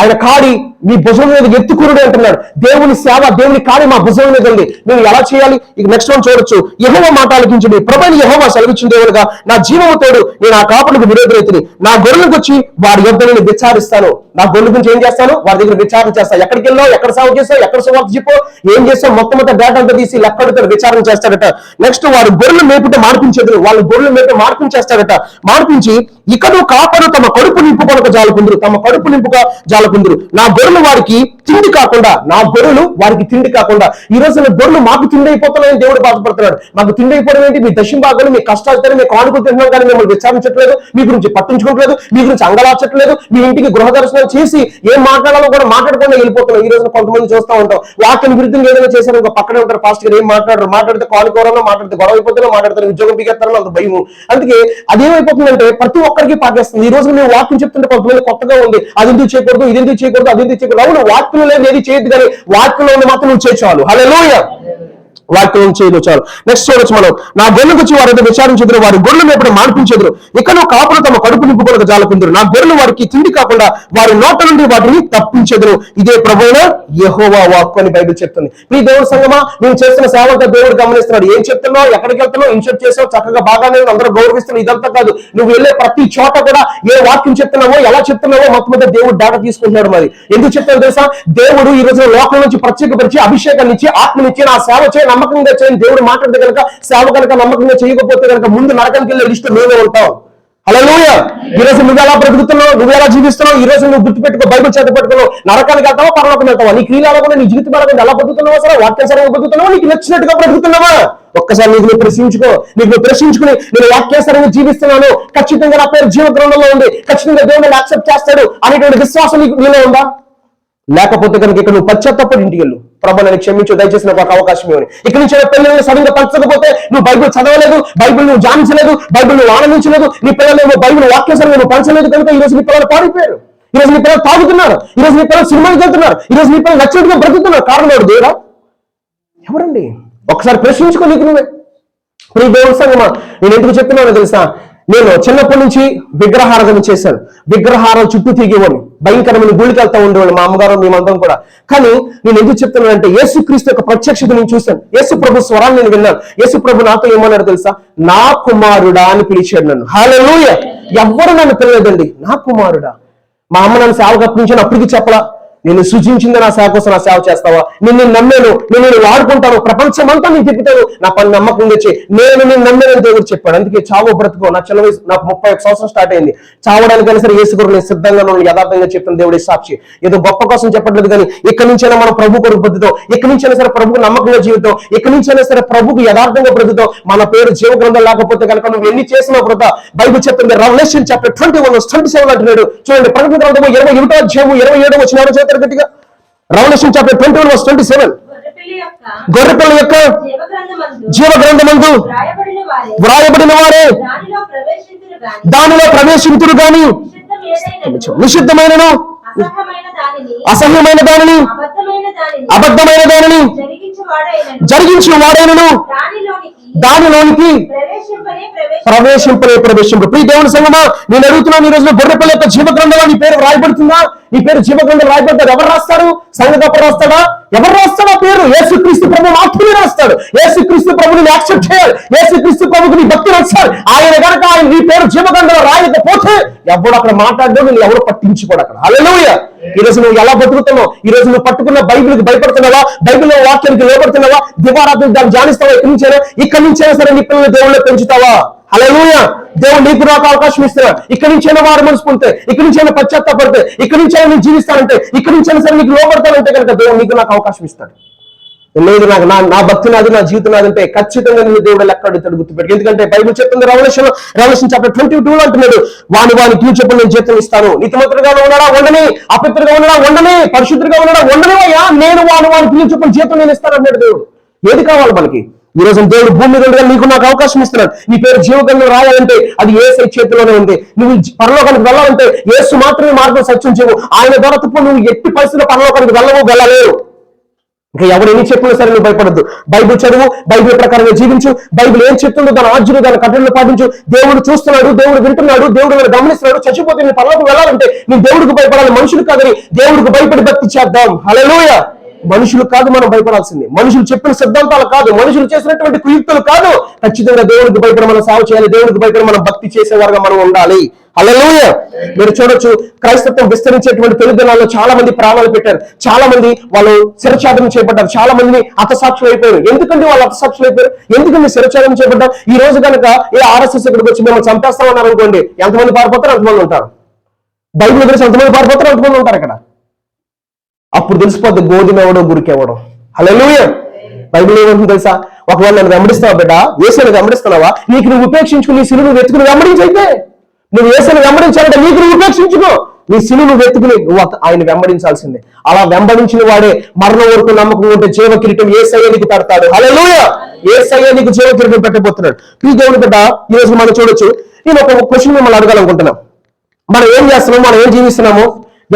ఆయన కాడి మీ భుజం మీద ఎత్తుకురుడు అంటున్నాడు. దేవుని సేవ, దేవుని కాడి మా భుజం మీద ఉంది. మేము ఎలా చేయాలి? ఇక నెక్స్ట్ వన్ చూడొచ్చు. యెహోవా మాట ఆలకించుడి. ప్రభువైన యెహోవా సెలవిచ్చింది ఏమనగా, నా జీవము తోడు నేను ఆ కాపరులకు విరోధమైతిని. నా గొర్రెలకు వచ్చి వారి యొద్ద నేను విచారిస్తాను. నా గొర్రెల గురించి ఏం చేస్తాను? వారి దగ్గర విచారణ చేస్తాను. ఎక్కడికి వెళ్ళావు, ఎక్కడ సేవ చేస్తావు, ఎక్కడ సువార్త చెప్పో, ఏం చేస్తావు, మొత్తం డేటా అంతా తీసి లెక్కడితో విచారణ చేస్తాడట. నెక్స్ట్ వారు గొర్రెలు మేపుట మార్పించేది. వాళ్ళు గొర్రెలు మేపు మార్పించేస్తాడట. మార్పించి ఇకను కాపరు తమ కడుపు నింపుకొనక జాలుకుందరు. తమ కడుపు నింపుక జాలుకుందరు. నా గొర్రెలు వారికి తిండి కాకుండా, నా గొర్రెలు వారికి తిండి కాకుండా. ఈ రోజు గొర్రెలు మాకు తిండి అయిపోతున్నాయని దేవుడు బాధపడుతున్నాడు. మాకు తిండి అయిపోవడం ఏంటి? మీ దశం భాగాలు, మీ కష్టాలు, మీ కానుకలు తింటున్నాం కానీ మిమ్మల్ని విచారించట్లేదు, మీ గురించి పట్టించుకోవట్లేదు, మీ గురించి అంగలార్చట్లేదు. మీ ఇంటికి గృహ దర్శనం చేసి ఏం మాట్లాడాలో కూడా మాట్లాడకుండా వెళ్ళిపోతున్నాం. ఈ రోజు కొంతమంది చూస్తూ ఉంటాం, వాక్యం విరుద్ధంగా ఏదైనా చేశారు, ఇంకా పక్కనే ఉంటారు, పాస్టర్ గారు ఏం మాట్లాడరు, మాట్లాడితే కానుకోవడంలో, మాట్లాడితే గొడవ అయిపోతున్నా, మాట్లాడితే ఉద్యోగం పీకెత్తారని అంత భయము. అందుకే అదేమైపోతుందంటే ప్రతి ఒక్కరికి పాకేస్తుంది. ఈ రోజు మేము వాక్యం చెప్తుంటే కొంతమంది కొత్తగా ఉంది, అది ఎందుకు చేయకూడదు, ఇది ఎందుకు చేయకూడదు, అది ఎందుకు చేయకూడదు. అవును, వాక్యం లేదు, ఏది చేయొద్దు, కానీ వాక్యంలో ఉంది మాత్రం నువ్వు చేయచాలు. హల్లెలూయా. వాక్యం చేయదు చాలు. నెక్స్ట్ చూడొచ్చు మనం, నా గొర్రెలకు వచ్చి వారైతే విచారించెదరు, వారి గొర్రెలు ఎప్పుడు మాన్పించెదరు. ఇక్కడ కాపులు తమ కడుపు నింపుకొనక జాలకుందరు. నా గొర్రెలు వారికి తిండి కాకుండా వారి నోట నుండి వాటిని తప్పించెదరు. ఇదే ప్రభువైన యెహోవా వాక్కు అని బైబిల్ చెప్తుంది. ఈ దేవుడి సంగమా, మేము చేస్తున్న సేవతో దేవుడు గమనిస్తున్నాడు. ఏం చెప్తున్నావు, ఎక్కడికి వెళ్తున్నావు, ఇన్షర్ట్ చేసావు, చక్కగా బాగానే అందరూ గౌరవిస్తున్నావు. ఇదంతా కాదు, నువ్వు వెళ్ళే ప్రతి చోట కూడా ఏ వాక్యం చెప్తున్నావో, ఎలా చెప్తున్నావో మొత్తం మీద దేవుడు డేటా తీసుకుంటున్నాడు. మరి ఎందుకు చెప్తాను తెలుసా? దేవుడు ఈ రోజు లోకం నుంచి ప్రత్యేకపరిచి అభిషేకాన్ని ఇచ్చి ఆత్మనిచ్చి నా సేవ చేయ నమ్మకంగా చేయని దేవుడు మాట్లాడితే కనుక, సేవ కనుక నమ్మకంగా చేయకపోతే కనుక ముందు నరకానికి వెళ్ళే లిస్ట్ మేమే ఉంటాం. హల్లెలూయా. ఈ రోజు నువ్వు ఎలా బ్రతుకుతున్నావు, నువ్వు ఎలా జీవిస్తున్నావు, ఈ రోజు నువ్వు గుర్తుపెట్టుకో, బైబిల్ చేత పెట్టుకున్నావు, నరకానికి వెళ్తావా, పరలోకం వెళ్తావా, నీ క్రియలు కూడా, నీ జీవితం ఎలా బతుకుతున్నావా, సరే వాక్యానుసారంగా బతుకుతున్నావా, నీకు నచ్చినట్టుగా బ్రతుకుతున్నావా? ఒక్కసారి నీకు నువ్వు ప్రశ్నించుకో. ప్రశ్నించుకుని నేను వాక్యానుసారంగా జీవిస్తున్నాను, ఖచ్చితంగా నా పేరు జీవ గ్రంథంలో ఉంది, ఖచ్చితంగా దేవుడు యాక్సెప్ట్ చేస్తాడు అనేటువంటి విశ్వాసం నీలో ఉందా? లేకపోతే కనుక ఇక్కడ నువ్వు పశ్చాత్తాపడి ఇంటికి వెళ్ళు. ప్రభు నన్ను క్షమించు, దయచేసి నాకు ఒక అవకాశం ఇవ్వండి. ఇక్కడ నుంచి పిల్లల్ని సరిగ్గా పంచకపోతే, నువ్వు బైబిల్ చదవలేదు, బైబిల్ నువ్వు ధ్యానించలేదు, బైబిల్ నువ్వు ఆనందించలేదు, నీ పిల్లలు బైబిల్ వాక్యానుసారంగా నువ్వు పంచలేదు కనుక ఈ రోజు నీ పిల్లలు పారిపోయారు. ఈ రోజు నీ పిల్లలు తాగుతున్నారు, ఈ రోజు నీ పిల్లలు సినిమాకి వెళ్తున్నారు, ఈ రోజు నీ పిల్లలు నచ్చినట్టుగా బ్రతుకుతున్నారు. కారణం ఎవరు? దేవుడా? ఎవరండి? ఒకసారి ప్రశ్నించుకో నీకు నువ్వే. దేవుడి సంగమా, నేను ఎందుకు చెప్తున్నానో తెలుసా? నేను చిన్నప్పటి నుంచి విగ్రహారాధన చేశాను. విగ్రహారాధన చుట్టూ తిరిగేవాడిని, భయంకరమైన గుళ్ళకి వెళ్తా ఉండేవాళ్ళు, మా అమ్మగారు మేమందరం కూడా. కానీ నేను ఎందుకు చెప్తున్నానంటే యేసుక్రీస్తు యొక్క ప్రత్యక్షత నేను చూశాను. యేసు ప్రభు స్వరాన్ని నేను విన్నాను. యేసు ప్రభు నాతో ఏమన్నాడు తెలుసా? నా కుమారుడా అని పిలిచాడు నన్ను. హల్లెలూయా! ఎవ్వరు నన్ను పిలవలేదండి, నా కుమారుడా. మా అమ్మ నన్ను సేవకు అప్పగించాను, అప్పటికి చెప్పలా నేను సృజించింది నా సేవ కోసం నా సేవ చేస్తావా, నేను నమ్మాను, నేను వాడుకుంటాను, ప్రపంచమంతా నేను తిప్పుతాను, నా పని నమ్మకం తెచ్చి నేను నమ్మానని దేవుడు చెప్పాడు. అందుకే చావు బ్రతుకో. నా చిన్న వయసు, నాకు 31 సంవత్సరం స్టార్ట్ అయింది. చావడానికైనా సరే యేసు కొరకు నేను సిద్ధంగా యథార్థంగా చెప్తాను. దేవుడి సాక్షి. ఏదో గొప్ప కోసం చెప్పట్లేదు, కానీ ఇక్కడి నుంచైనా మనం ప్రభు కొరకు బ్రతుకుతాం, ఇక్కడి నుంచైనా సరే ప్రభుకు నమ్మకంగా జీవితం, ఇక్కడి నుంచైనా సరే ప్రభుకు యథార్థంగా బ్రతుకుతాం. మన పేరు జీవ గ్రంథం లేకపోతే కనుక నువ్వు ఎన్ని చేసినా బ్రత. బైబిల్ చెప్తుంది, రెవల్యూషన్ చాప్టర్ 21:27 అంటున్నాడు. చూడండి, ప్రకటన గ్రంథము 21వ అధ్యాయము 27వ వచనం చేత గట్టిగా. Revelation chapter 21:27. గొర్రెపిల్ల యొక్క జీవ గ్రంథమందు వ్రాయబడిన వారే దానిలో ప్రవేశింతురు గాని నిషిద్ధమైనను అసహ్యమైన దానిని అబద్ధమైన దానిని జరిగించి వాడైనను దానిలోనికి ప్రవేశింపు. ప్రియ దేవుని సంగమా, నేను అడుగుతున్నాను ఈ రోజున గొర్రెపిల్ల యొక్క జీవ గ్రంథంలో నీ పేరు రాయబడుతుందా? నీ పేరు జీవ గ్రంథం రాయబడతాడు. ఎవరు రాస్తారు? సంఘ గొప్ప రాస్తాడా? ఎవరు రాస్తాడా పేరు? యేసుక్రీస్తు ప్రభు మాత్రమే రాస్తాడు. యేసుక్రీస్తు ప్రభుని యాక్సెప్ట్ చేయాలి. యేసుక్రీస్తు ప్రభుకి నీ భక్తి నచ్చాలి. ఆయన కనుక ఆయన నీ పేరు జీవ గ్రంథంలో రాయకపోతే ఎవడు అక్కడ మాట్లాడడం, నేను ఎవరు పట్టించుకోడు అక్కడ. హల్లెలూయా! ఈ రోజు నువ్వు ఎలా బతుకుతున్నావు? ఈ రోజు నువ్వు పట్టుకున్న బైబిల్కి భయపడుతున్నావా? బైబిల్లో వాక్యానికి లోపడుతున్నావా? దివారాత్రి దాన్ని ధ్యానిస్తావా? ఇక్కడి నుంచైనా సరే నీ పిల్లలు దేవుళ్ళు పెంచుతావా? హల్లెలూయా! దేవుడు నీకు నాకు అవకాశం ఇస్తున్నాడు. ఇక్కడి నుంచైనా వారు మనసు పొందితే, ఇక్కడి నుంచైనా పశ్చాత్తాపడితే, ఇక్కడి నుంచైనా నేను జీవిస్తానంటే, ఇక్కడి నుంచైనా సరే నీకు లోపడతానంటే కనుక దేవుడు నీకు నాకు అవకాశం ఇస్తాడు. లేదు నాకు నా భక్తి నాది, నా జీవితం నాదంటే ఖచ్చితంగా నేను దేవుడు లెక్క అడుగుతాడు. గుర్తుపెట్టి. ఎందుకంటే బైబిల్ చెప్తుంది, రెవల్యూషన్ చాప్టర్ 22 అంటున్నాడు, వాని కీర్చెప్పుడు నేను జీతం ఇస్తాను. నీతిమంతుడుగా ఉన్నాడా ఉండని, అపవిత్రుడుగా ఉన్నాడా ఉండని, పరిశుద్ధుడుగా ఉన్నాడా ఉండని అయ్యా, నేను వాని కీర్చెప్పుడు జీతం నేను ఇస్తాను అన్నాడు దేవుడు. ఏది కావాలి మనకి? ఈ రోజు దేవుడు భూమి మీద ఉండగా నీకు నాకు అవకాశం ఇస్తున్నాడు. నీ పేరు జీవగ్రంథంలో రాయాలంటే అది యేసు చేతిలోనే ఉంది. నువ్వు పరలోకానికి వెళ్ళాలంటే యేసు మాత్రమే మార్గం, సత్యం చెవు. ఆయన ద్వారా తప్ప నువ్వు ఎట్టి పరిస్థితుల్లో పరలోకానికి వెళ్ళలేవు. ఇంకా ఎవరు ఎన్ని చెప్పినా సరే నువ్వు భయపడద్దు. బైబిల్ చదువు, బైబిల్ ప్రకారంగా జీవించు, బైబిల్ ఏం చెప్తుందో దాని ఆజ్ఞలు, దాని కట్టడలు పాటించు. దేవుడు చూస్తున్నాడు, దేవుడు వింటున్నాడు, దేవుడు గమనిస్తున్నాడు. చచ్చిపోతే నీ పరలోకం వెళ్ళాలంటే నీ దేవుడికి భయపడాలి, మనుషులు కాదని దేవుడికి భయపడి భక్తి చేద్దాం. హల్లెలూయా! మనుషులు కాదు మనం భయపడాల్సింది, మనుషులు చెప్పిన సిద్ధాంతాలు కాదు, మనుషులు చేసినటువంటి కుయుక్తులు కాదు. ఖచ్చితంగా దేవుడికి భయపడి మనం సేవ చేయాలి, దేవుడికి భయపడి మనం భక్తి చేసేవారుగా మనం ఉండాలి. హల్లెలూయా! మీరు చూడొచ్చు, క్రైస్తత్వం విస్తరించేటువంటి తొలి దినాల్లో చాలా మంది ప్రాణాలు పెట్టారు, చాలా మంది వాళ్ళు శిరఛేదనం చేపట్టారు, చాలా మందిని హతసాక్షులు అయిపోయారు. ఎందుకంటే వాళ్ళు హతసాక్షులు అయిపోయారు? ఎందుకంటే శిరఛేదనం చేపట్టారు. ఈ రోజు కనుక RSS ఇక్కడికి వచ్చి మేము చంపేస్తామన్నారు అనుకోండి, ఎంతమంది పారిపోతారు? అంతమంది ఉంటారు. బైబిల్ తెలిసి ఎంతమంది పారిపోతారు? అంతమంది ఉంటారు ఇక్కడ. అప్పుడు తెలిసిపోద్ది గోధుమ ఎవడో గురికెవడో. హల్లెలూయా! బైబిల్ ఏమంటుంది తెలుసా? ఒకవేళ నన్ను వెంబడిస్తావా బిడ్డ, యేసుని వెంబడిస్తున్నావా? నీకు నువ్వు ఉపేక్షించుకుని నీ సిలువను వెతుకుని వెంబడించైతే, నువ్వు యేసుని వెంబడించాలంటే నీకు నువ్వు ఉపేక్షించుకో, నీ సిలువను వెతుకుని నువ్వు ఆయన వెంబడించాల్సిందే. అలా వెంబడించిన వాడే మరణం వరకు నమ్మకం ఉంటే జీవ కిరీటం యేసయ్య నీకు పెడతాడు. హల్లెలూయా! యేసయ్య నీకు జీవ కిరీటం పెట్టబోతున్నాడు. ఈ దేవుని బిడ్డ, ఈ రోజు మనం చూడొచ్చు. నేను ఒక క్వశ్చన్ మిమ్మల్ని అడగాలనుకుంటున్నాను. మనం ఏం చేస్తున్నాము, మనం ఏం జీవిస్తున్నాము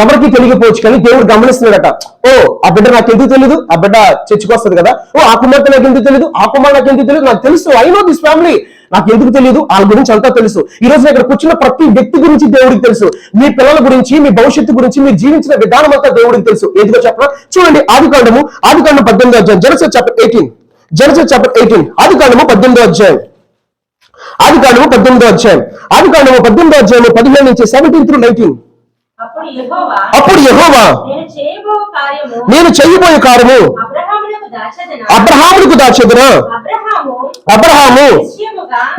ఎవరికి తెలియకపోవచ్చు, కానీ దేవుడు గమనిస్తున్నాడట. ఓ, ఆ బిడ్డ నాకు ఎందుకు తెలియదు, ఆ బిడ్డ చర్చికి వస్తుంది కదా. ఓ, ఆ కుమార్తె నాకు ఎందుకు తెలియదు, ఆ కుమార్ నాకు ఎందుకు తెలియదు, నాకు తెలుసు. I know this family. నాకు ఎందుకు తెలియదు, వాళ్ళ గురించి అంతా తెలుసు. ఈ రోజు ఇక్కడ కూర్చున్న ప్రతి వ్యక్తి గురించి దేవుడికి తెలుసు. మీ పిల్లల గురించి, మీ భవిష్యత్తు గురించి, మీరు జీవించిన విధానం అంతా దేవుడికి తెలుసు. ఎందుకో చెప్పరా? చూడండి, ఆదికాండము 18వ అధ్యాయం, జెనసిస్ చాప్టర్ 18, ఆదికాండము 18వ అధ్యాయం, ఆదికాండము 18వ అధ్యాయం 15 నుంచి 17 through 19. అప్పుడు యెహోవా నేను చేయబోయే కార్యము అబ్రహాములకు దాచెదనా. అబ్రహాము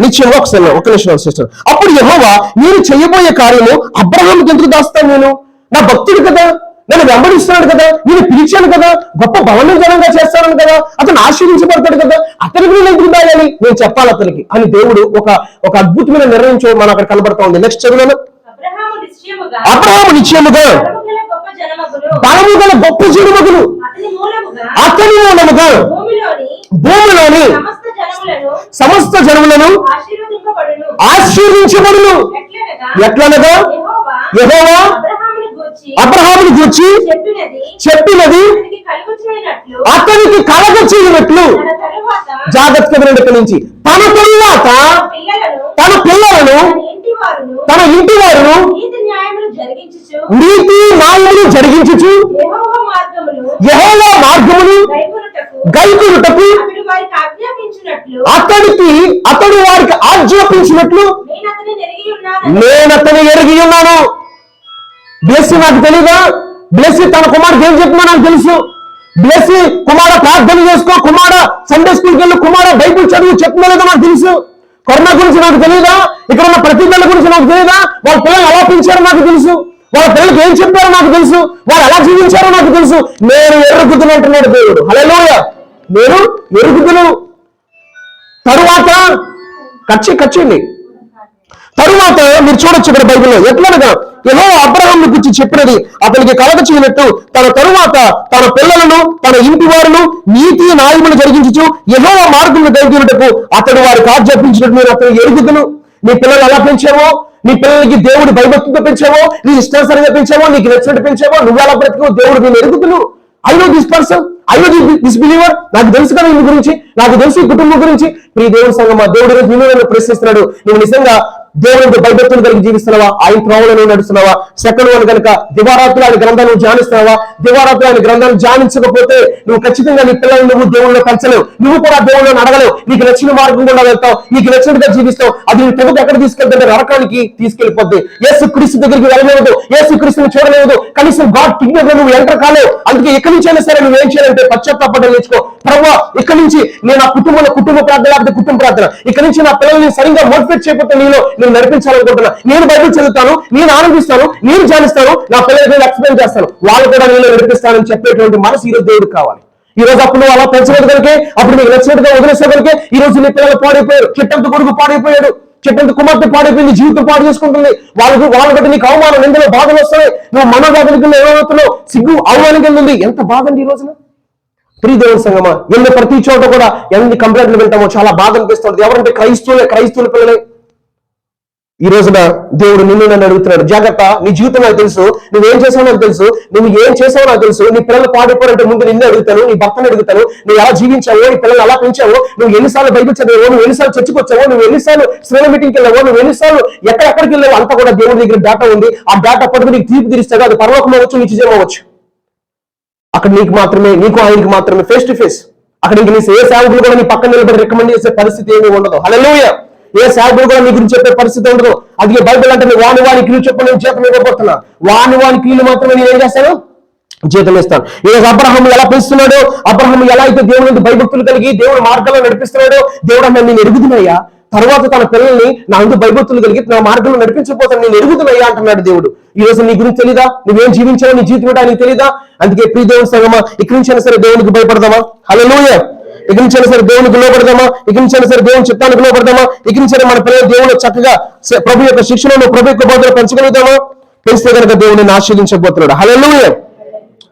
నిశ్చయంగా ఒక నిమిషం సిస్టర్. అప్పుడు యెహోవా నేను చేయబోయే కార్యము అబ్రహాముకి ఎందుకు దాస్తాను? నేను నా భక్తుడు కదా, నన్ను వెంబడిస్తున్నాడు కదా, నేను పిలిచాను కదా, గొప్ప భవనజనంగా చేస్తాను కదా, అతను ఆశీర్వించబడతాడు కదా, అతనికి నేను ఎందుకు దాయాలి? నేను చెప్పాలి అతనికి అని దేవుడు ఒక అద్భుతమైన నిర్ణయం మన అక్కడ కనబడతా ఉంది. నెక్స్ట్ చదువులను. అబ్రహాము నిశ్చయముగా బలము గల గొప్ప జనమగును, అతని మూలముగా భూమిలోని సమస్త జనములను ఆశీర్వించబడును. ఎట్లనగా యెహోవా అబ్రహామును గూర్చి చెప్పినది అతనికి కలగ చేయనట్లు. జాగ్రత్తగా వినండి. ఇక్కడి నుంచి తన తరువాత తన పిల్లలను తన ఇంటి వారును నీతి న్యాయములు జరిగించుచు యెహోవా మార్గమును గైకొనుటకు అతడు వారికి ఆజ్ఞాపించినట్లు నేను అతని ఎరిగి ఉన్నాను. బ్లెస్సీ నాకు తెలీదా? బ్లెస్సీ తన కుమారుడు ఏం చెప్తున్నా నాకు తెలుసు. బ్లెస్సీ కుమార ప్రార్థన చేసుకో, కుమార సండే స్కూల్కి వెళ్ళు, కుమార బైబుల్ చదువు చెప్తున్నా లేదో నాకు తెలుసు. కరోనా గురించి నాకు తెలియదా? ఇక్కడ ఉన్న ప్రతి పిల్లల గురించి నాకు తెలియదా? వాళ్ళ పిల్లలు ఎలా పెంచారో నాకు తెలుసు. వాళ్ళ పిల్లలకి ఏం చెప్పారో నాకు తెలుసు. వాళ్ళు ఎలా జీవించారో నాకు తెలుసు. నేను ఎరుగుతును అంటున్నాడు దేవుడు. హల్లెలూయా. నేను ఎరుగుతును. తరువాత కచ్చేయండి. తరువాత మీరు చూడొచ్చు ఇక్కడ బైబిల్లో ఎట్లనగా యెహోవా అబ్రహామును గురించి చెప్పినది అతనికి కలగ చేయనట్టు తన తరువాత తన పిల్లలను తన ఇంటి వారును నీతి న్యాయములు జరిగించుచు యెహోవా మార్గమును గైకొనుటకు అతడు వారికి ఆజ్ఞాపించినట్టు నేను అతను ఎరుగుదును. నీ పిల్లలు ఎలా పెంచావో, నీ పిల్లలకి దేవుడు భయభక్తితో పెంచావో, నీ ఇష్టానుసారంగా పెంచావో, నీకు నచ్చినట్టు పెంచావో, నువ్వు ఎలా బ్రతికో దేవుడు నేను ఎరుగుదును. I know this person, I know this believer. నాకు తెలుసు కదా ఈ గురించి, నాకు తెలుసు ఈ కుటుంబం గురించి. ప్రియ దేవుని సంగమా, దేవుడు నిన్ను ప్రశ్నిస్తున్నాడు. నువ్వు నిజంగా దేవునికి భయభక్తులు కలిగి జీవిస్తున్నావా? ఆయన త్రోవలను నడుస్తున్నావా? సెకండ్ వన్ కనుక దివారాత్రులు ఆయన గ్రంథాన్ని ధ్యానిస్తున్నావా? దివారాత్రులు ఆయన గ్రంథాన్ని ధ్యానించకపోతే నువ్వు ఖచ్చితంగా నీ పిల్లలు నువ్వు దేవుళ్ళలో పెంచలేవు. నువ్వు కూడా దేవుళ్ళని అడగలేవు. నీకు నచ్చిన మార్గం కూడా వెళ్తావు, నీకు నచ్చినట్టుగా జీవిస్తావు. అది నీ ప్రభుత్వం ఎక్కడ తీసుకెళ్తే నరకానికి తీసుకెళ్లిపోద్ది. యేసు క్రీస్తు దగ్గరికి వెళ్ళలేవదు, యేసు క్రీస్తుని చూడలేవదు, కనీసం గాడ్ కింగ్డమ్ లో నువ్వు ఎంటర్ కాలేవు. అందుకే ఎక్కడి నుంచి అయినా సరే నువ్వు ఏం చేయాలంటే పశ్చాత్తాపడం నేర్చుకో. ప్రభువా, ఇక్కడి నుంచి నేను ఆ కుటుంబంలో కుటుంబ ప్రార్థన లేకపోతే కుటుంబ ప్రార్థన, ఇక్కడి నుంచి నా పిల్లల్ని సరిగ్గా మోటివేట్ చేయకపోతే నేను నడిపించాలనుకుంటున్నా. నేను బైబిల్ చదువుతాను, నేను ఆనందిస్తాను, నేను ధ్యానిస్తాను, నా పిల్లలకి ఎక్స్ప్లెయిన్ చేస్తాను, వాళ్ళు కూడా నేను నడిపిస్తానని చెప్పేటువంటి మనసు ఈరోజు దేవుడికి కావాలి. ఈ రోజు అప్పుడు నువ్వు అలా పెంచలేదు కనుకే, అప్పుడు నీకు నచ్చినట్టుగా వదిలేసే కనుకే ఈ రోజు నీ పిల్లలు పాడైపోయారు. చెట్టంత కొడుకు పాడైపోయాడు, చెట్టంత కుమార్తె పాడైపోయింది, జీవితం పాడు చేసుకుంటుంది. వాళ్ళ బట్టి నీకు అవమానం, నిందలో బాధలు వస్తాయి. నువ్వు మనోవేదన కింద ఏమవుతున్నావు, సిగ్గు అవమానం కింద ఉంది. ఎంత బాధ అండి ఈ రోజున. ప్రియ దేవుని సంగమా, ఎన్ని ప్రతి చోట కూడా ఎన్ని కంప్లైంట్లు వింటామో చాలా బాధ అనిపిస్తుంది. ఎవరంటే క్రైస్తవుల పిల్లలే. ఈ రోజున దేవుడు నిన్ను నన్ను అడుగుతున్నాడు, జాగ్రత్త. నీ జీవితం నాకు తెలుసు, నువ్వేం చేసావు నాకు తెలుసు, నువ్వు ఏం చేసావో నాకు తెలుసు. నీ పిల్లలు పాడైపోయారంటే ముందు నిన్ను అడుగుతాను, నీ భర్తను అడుగుతాను. నువ్వు ఎలా జీవించావో, నీ పిల్లలు ఎలా పెంచావో, నువ్వు ఎన్నిసార్లు బైబిల్ చదివావో, నువ్వు ఎన్నిసార్లు చర్చకు వచ్చావో, నువ్వు ఎన్నిసార్లు శ్రేణ మీటింగ్కి వెళ్ళావో, నువ్వు ఎన్నిసార్లు ఎక్కడికి వెళ్ళావో, అంతా కూడా దేవుడి దగ్గర డేటా ఉంది. ఆ డేటా పట్టుకు నీకు తీర్పు తీరుస్తాడు. అది పరలోకం అవ్వచ్చు, నిత్యం అవ్వచ్చు. అక్కడ నీకు మాత్రమే, నీకు ఆయనకి మాత్రమే ఫేస్ టు ఫేస్. అక్కడ ఇంక నీ ఏ సేవకులు కూడా నీ పక్కన నిలబడి రికమెండ్ చేసే పరిస్థితి ఏమీ ఉండదు. హల్లెలూయా. ఏ సేవకులు కూడా నీ గురించి చెప్పే పరిస్థితి ఉండదు. అది బైబిల్ అంటే వాని క్రియలు చెప్పు, నేను జీతం ఇవ్వబోతున్నా. వాని క్రియలు మాత్రమే నేను ఏం చేస్తాను, జీతం ఇస్తాను. ఈరోజు అబ్రహాం ఎలా పెంచుతున్నాడో, అబ్రహాం ఎలా అయితే దేవుడి భయభక్తులు కలిగి దేవుడి మార్గంలో నడిపిస్తున్నాడో, దేవుడు అన్న నేను ఎరుగుతున్నాయా, తర్వాత తన పిల్లల్ని నా ముందు భయభక్తులు కలిగి నా మార్గంలో నడిపించకపోతాను, నేను ఎరుగుతున్నాయా అంటున్నాడు దేవుడు. ఈ రోజు నీ గురించి తెలీదా? నువ్వేం జీవించావో, నీ జీవితం ఏంటో నీకు తెలీదా? అందుకే ప్రియ దేవుని సంగమా, ఇక్కడి నుంచి అయినా సరే దేవునికి భయపడదామా? హల్లెలూయా. ఇక్కడి నుంచి అయినా సరే దేవునికి లోపడదామా? ఇక్కడి నుంచి అయినా సరే దేవుని చిత్తానికి లోపడదామా? ఇక్కడి నుంచి మన పిల్లలు దేవుడు చక్కగా ప్రభు యొక్క శిక్షణను, ప్రభు యొక్క బోధన పెంచగలుగుతామా? పెంచితే కనుక దేవుడిని ఆశీర్వదించబోతున్నాడు. హల్లెలూయా.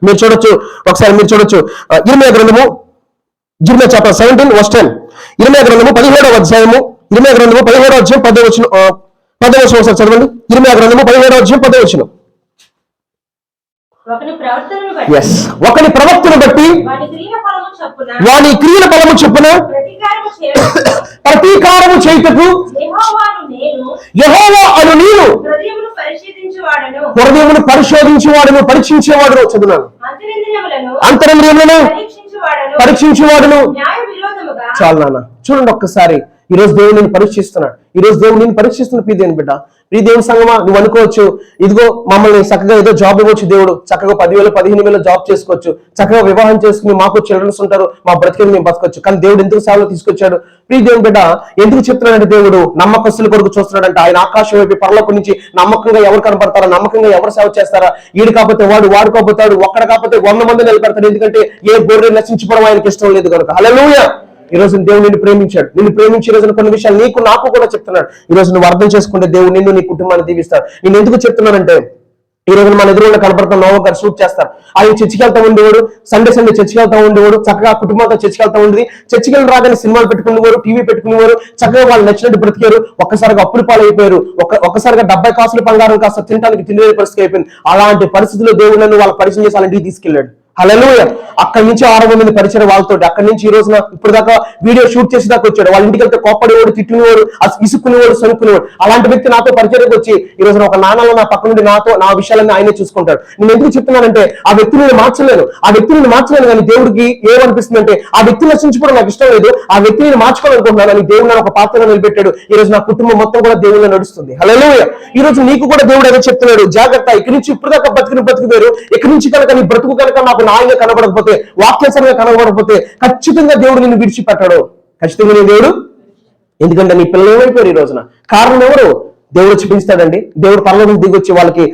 మీరు చూడొచ్చు, ఒకసారి మీరు చూడొచ్చు, ఇర్మియా గ్రంథము, ఇర్మియా చాప్టర్ 17 verse 10. ఇర్మియా గ్రంథము 17వ అధ్యాయము, ఇర్మియా గ్రంథము 17వ అధ్యాయం 10వ వచనం ఒకసారి చదవండి. ఇర్మియా గ్రంథము 17వ అధ్యాయం 10వ వచనం. ఒకని ప్రవక్తను బట్టి వాని క్రియల ఫలము చొప్పున ప్రతీకారము చేయుటకు యెహోవా అను నేను హృదయమును పరిశోధించేవాడును, పరీక్షించేవాడును. చదువున్నాను. అంతరంద్రియములను పరీక్షించేవాడును. చాలు నాన్న, చూడండి ఒక్కసారి. ఈ రోజు దేవుడు నేను పరీక్షిస్తున్నాడు. ఈ రోజు దేవుడు నేను పరీక్షిస్తున్న ప్రియ దేవుని బిడ్డ, ప్రియ దేవుని సంగమా, నువ్వు అనుకోవచ్చు ఇదిగో మమ్మల్ని చక్కగా ఏదో జాబ్ ఇవ్వచ్చు దేవుడు, చక్కగా 10,000 15,000 జాబ్ చేసుకోవచ్చు, చక్కగా వివాహం చేసుకుని మాకు చిల్డ్రన్స్ ఉంటారు, మా బ్రతికేది మేము బతకొచ్చు. కానీ దేవుడు ఎందుకు సేవలో తీసుకొచ్చాడు? ప్రియ దేవుని బిడ్డ, ఎందుకు చెప్తున్నాడంటే దేవుడు నమ్మకస్తుల కొరకు చూస్తున్నాడంటే. ఆయన ఆకాశం వైపు పరలోకం నుంచి నమ్మకంగా ఎవరు కనపడతారా, నమ్మకంగా ఎవరు సేవ చేస్తారా, ఈడు కాకపోతే వాడు, వాడు కాకపోతాడు, ఒక్కడ కాకపోతే 100 మంది నిలబెడతాడు. ఎందుకంటే ఏ గొర్రె నశించుకోవడం ఆయనకి ఇష్టం లేదు కనుక. హల్లెలూయా. ఈ రోజు దేవుడు నిన్ను ప్రేమించాడు. నిన్ను ప్రేమించి ఈ రోజున కొన్ని విషయాలు నీకు నాకు కూడా చెప్తున్నాడు. ఈ రోజు నువ్వు అర్థం చేసుకుంటే దేవుడు నిన్ను, నీ కుటుంబాన్ని దీవిస్తాడు. నేను ఎందుకు చెప్తున్నానంటే, ఈ రోజు మన ఎదురుగా కనపడుతున్న నోవా గారు షూట్ చేస్తారు. ఆయన చర్చికి వెళ్తా ఉండేవాడు, సండే చర్చికి వెళ్తా ఉండేవాడు, చక్కగా కుటుంబంతో చర్చికి వెళ్తా ఉండేది. చర్చికి వెళ్ళి రాగానే సినిమాలు పెట్టుకునేవారు, టీవీ పెట్టుకునేవారు, చక్కగా వాళ్ళు నచ్చినట్టు బ్రతికారు. ఒక్కసారిగా అప్పులు పాలైపోయారు. ఒక్కసారిగా 70 కాసులు బంగారం కాస్త తినడానికి తినే పరిస్థితి అయిపోయింది. అలాంటి పరిస్థితుల్లో దేవుడు నన్ను వాళ్ళ పరిచయం చేసి వాళ్ళ ఇంటికి తీసుకెళ్ళాడు. హల్లెలూయా. అక్కడి నుంచి 600 మంది పరిచయం వాళ్ళతో, అక్కడి నుంచి ఈ రోజున ఇప్పుడు దాకా వీడియో షూట్ చేసి దాకా వచ్చాడు. వాళ్ళ ఇంటికి వెళ్తే కోప్పడేవాడు, తిట్టుకునేవాడు, ఇసుక్కునేవాడు, సనుక్కునేవాడు. అలాంటి వ్యక్తి నాతో పరిచయకు వచ్చి ఈ రోజున ఒక నాన్నలో నా పక్క నుండి నా విషయాలన్నీ ఆయనే చూసుకుంటాడు. నేను ఎందుకు చెప్తున్నానంటే ఆ వ్యక్తిని నేను మార్చలేను, కానీ దేవుడికి ఏమనిపిస్తుందంటే ఆ వ్యక్తిని నశించుకోవడం నాకు ఇష్టం లేదు, ఆ వ్యక్తిని నేను మార్చుకోవాలనుకుంటున్నాను అని దేవుడు నన్ను ఒక పాత్రలో నిలబెట్టాడు. ఈ రోజు నా కుటుంబం మొత్తం కూడా దేవుళ్ళ నడుస్తుంది. హల్లెలూయా. ఈ రోజు నీకు కూడా దేవుడు అదే చెప్తున్నాడు, జాగ్రత్త. ఇక్కడి నుంచి ఇప్పుడు దాకా బతుకు వేరు, ఇక్కడి నుంచి కనుక నీ బ్రతుకు కనుక నాకు న్యాయంగా కనబడకపోతే, వాక్యాసరంగా కనబడకపోతే ఖచ్చితంగా దేవుడు నిన్ను విడిచిపెట్టాడు. ఖచ్చితంగా నీ దేవుడు, ఎందుకంటే నీ పిల్లలు ఏమైపోయారు ఈ రోజున. కారణం ఎవరు? దేవుడు చూపిస్తాడండి. దేవుడు పరలోకం దిగొచ్చి వాళ్ళకి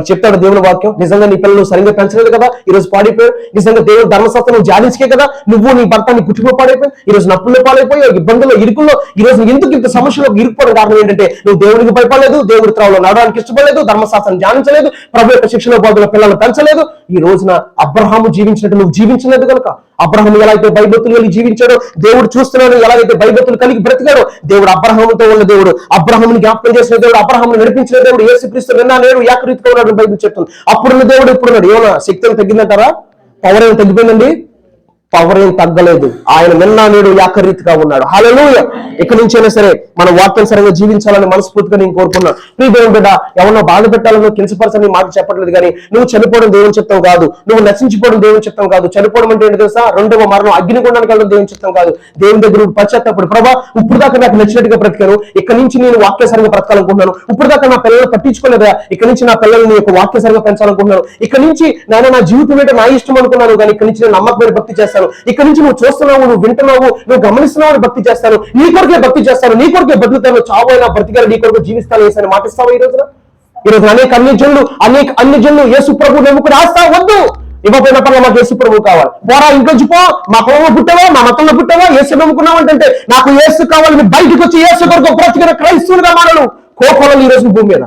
చెప్తాడు దేవుని వాక్యం. నిజంగా నీ పిల్లలు సరిగ్గా పెంచలేదు కదా, ఈ రోజు పాడైపోయారు. నిజంగా దేవుడు ధర్మశాస్త్రం నువ్వు జాడించకే కదా, నువ్వు నీ భర్త నీ కుటుంబం పాడైపోయి ఈ రోజు నప్పుల్లో పాడైపోయి ఇబ్బందుల్లో ఇరుకుల్లో ఈ రోజు ఎందుకు ఇంత సమస్యలో ఇరుక్కుపోవడం కారణం ఏంటంటే నువ్వు దేవుడికి భయపడలేదు, దేవుడి త్రావులో నడవడానికి ఇష్టపడలేదు, ధర్మశాస్త్రం ధ్యానించలేదు, ప్రభు యొక్క శిక్షణ బోధన పిల్లలను పెంచలేదు. ఈ రోజున అబ్రహాము జీవించినట్టు నువ్వు జీవించలేదు కనుక, అబ్రహాము ఎలా అయితే భయభక్తులు కలిగి జీవించాడో, దేవుడు చూస్తున్నాడు ఎలాగైతే భయభక్తులు కలిగి బ్రతికాడో, దేవుడు అబ్రహాముతో ఉన్న దేవుడు, అబ్రహాముని జ్ఞాపకం చేసిన దేవుడు, అబ్రహాముని నడిపించిన దేవుడు, యేసుక్రీస్తు నిన్న నేడు ఏకరీతిగా ఉన్నాడు బైబిల్ చెప్తుంది. అప్పుడున్న దేవుడు ఇప్పుడున్నాడు. ఏమన్నా శక్తి ఏమైనా తగ్గిందంటారా? పవర్ ఏమైనా తగ్గిపోయిందండి? పవర్ ఏం తగ్గలేదు. ఆయన నిన్న నేడు ఏకరీతిగా ఉన్నాడు. హల్లెలూయా. ఇక్కడి నుంచైనా సరే మన వాక్యానుసారంగా జీవించాలని మనస్ఫూర్తిగా నేను కోరుకున్నాను. ప్రియ దేవుని బిడ్డ, ఎవరన్నా బాధ పెట్టాలని కించపరచని మాట చెప్పట్లేదు, కానీ నువ్వు చనిపోవడం దేవుని చిత్తం కాదు, నువ్వు నశించిపోవడం దేవుని చిత్తం కాదు. చనిపోవడం అంటే ఏంటి తెలుసా? రెండవ మరణం, అగ్నిగుండానికి వెళ్ళడం దేవుని చిత్తం కాదు. దేవుని దగ్గర పశ్చాత్తాపడు, ప్రభా ఇప్పుడు దాకా నాకు నచ్చినట్టుగా బ్రతికాను, ఇక్కడి నుంచి నేను వాక్యాసరంగా బ్రతకాలనుకుంటున్నాను. ఇప్పుడు దాకా నా పిల్లలు పట్టించుకోలేదా, ఇక్కడి నుంచి నా పిల్లల్ని యొక్క వాక్యాసరంగా పెంచాలనుకుంటున్నాను. ఇక్కడి నుంచి నేను నా జీవితం ఏంటో నా ఇష్టం అనుకున్నాను, కానీ ఇక్కడి నుంచి నేను నమ్మకమైన భక్తి చేస్తాను. ఇక్కడ నుంచి నువ్వు చూస్తున్నావు, నువ్వు వింటున్నావు, నువ్వు గమనిస్తున్నావు, భక్తి చేస్తాను, నీ కొరకే భక్తి చేస్తాను, నీ కొరకే బతుకుతాను, చావైనా బ్రతికాను, నీ కొరకు జీవిస్తాను వేసని మాటిస్తావు. ఈ రోజున అనేక అన్ని జనులు యేసు ప్రభు నమ్ముకుని ఆస్తా వద్దు, ఇవ్వకపోయిన పనులు మాకు యేసు ప్రభు కావాలి. పోరా ఇంట్లోంచి పో, మా కులంలో పుట్టావా, మా మతంలో పుట్టావా, యేసు నమ్ముకున్నావు అంటే నాకు యేసు కావాలని బయటకు వచ్చి యేసు కొరకు బ్రతికిన క్రైస్తవులుగా మారలు కోకోలను ఈ రోజు భూమి మీద.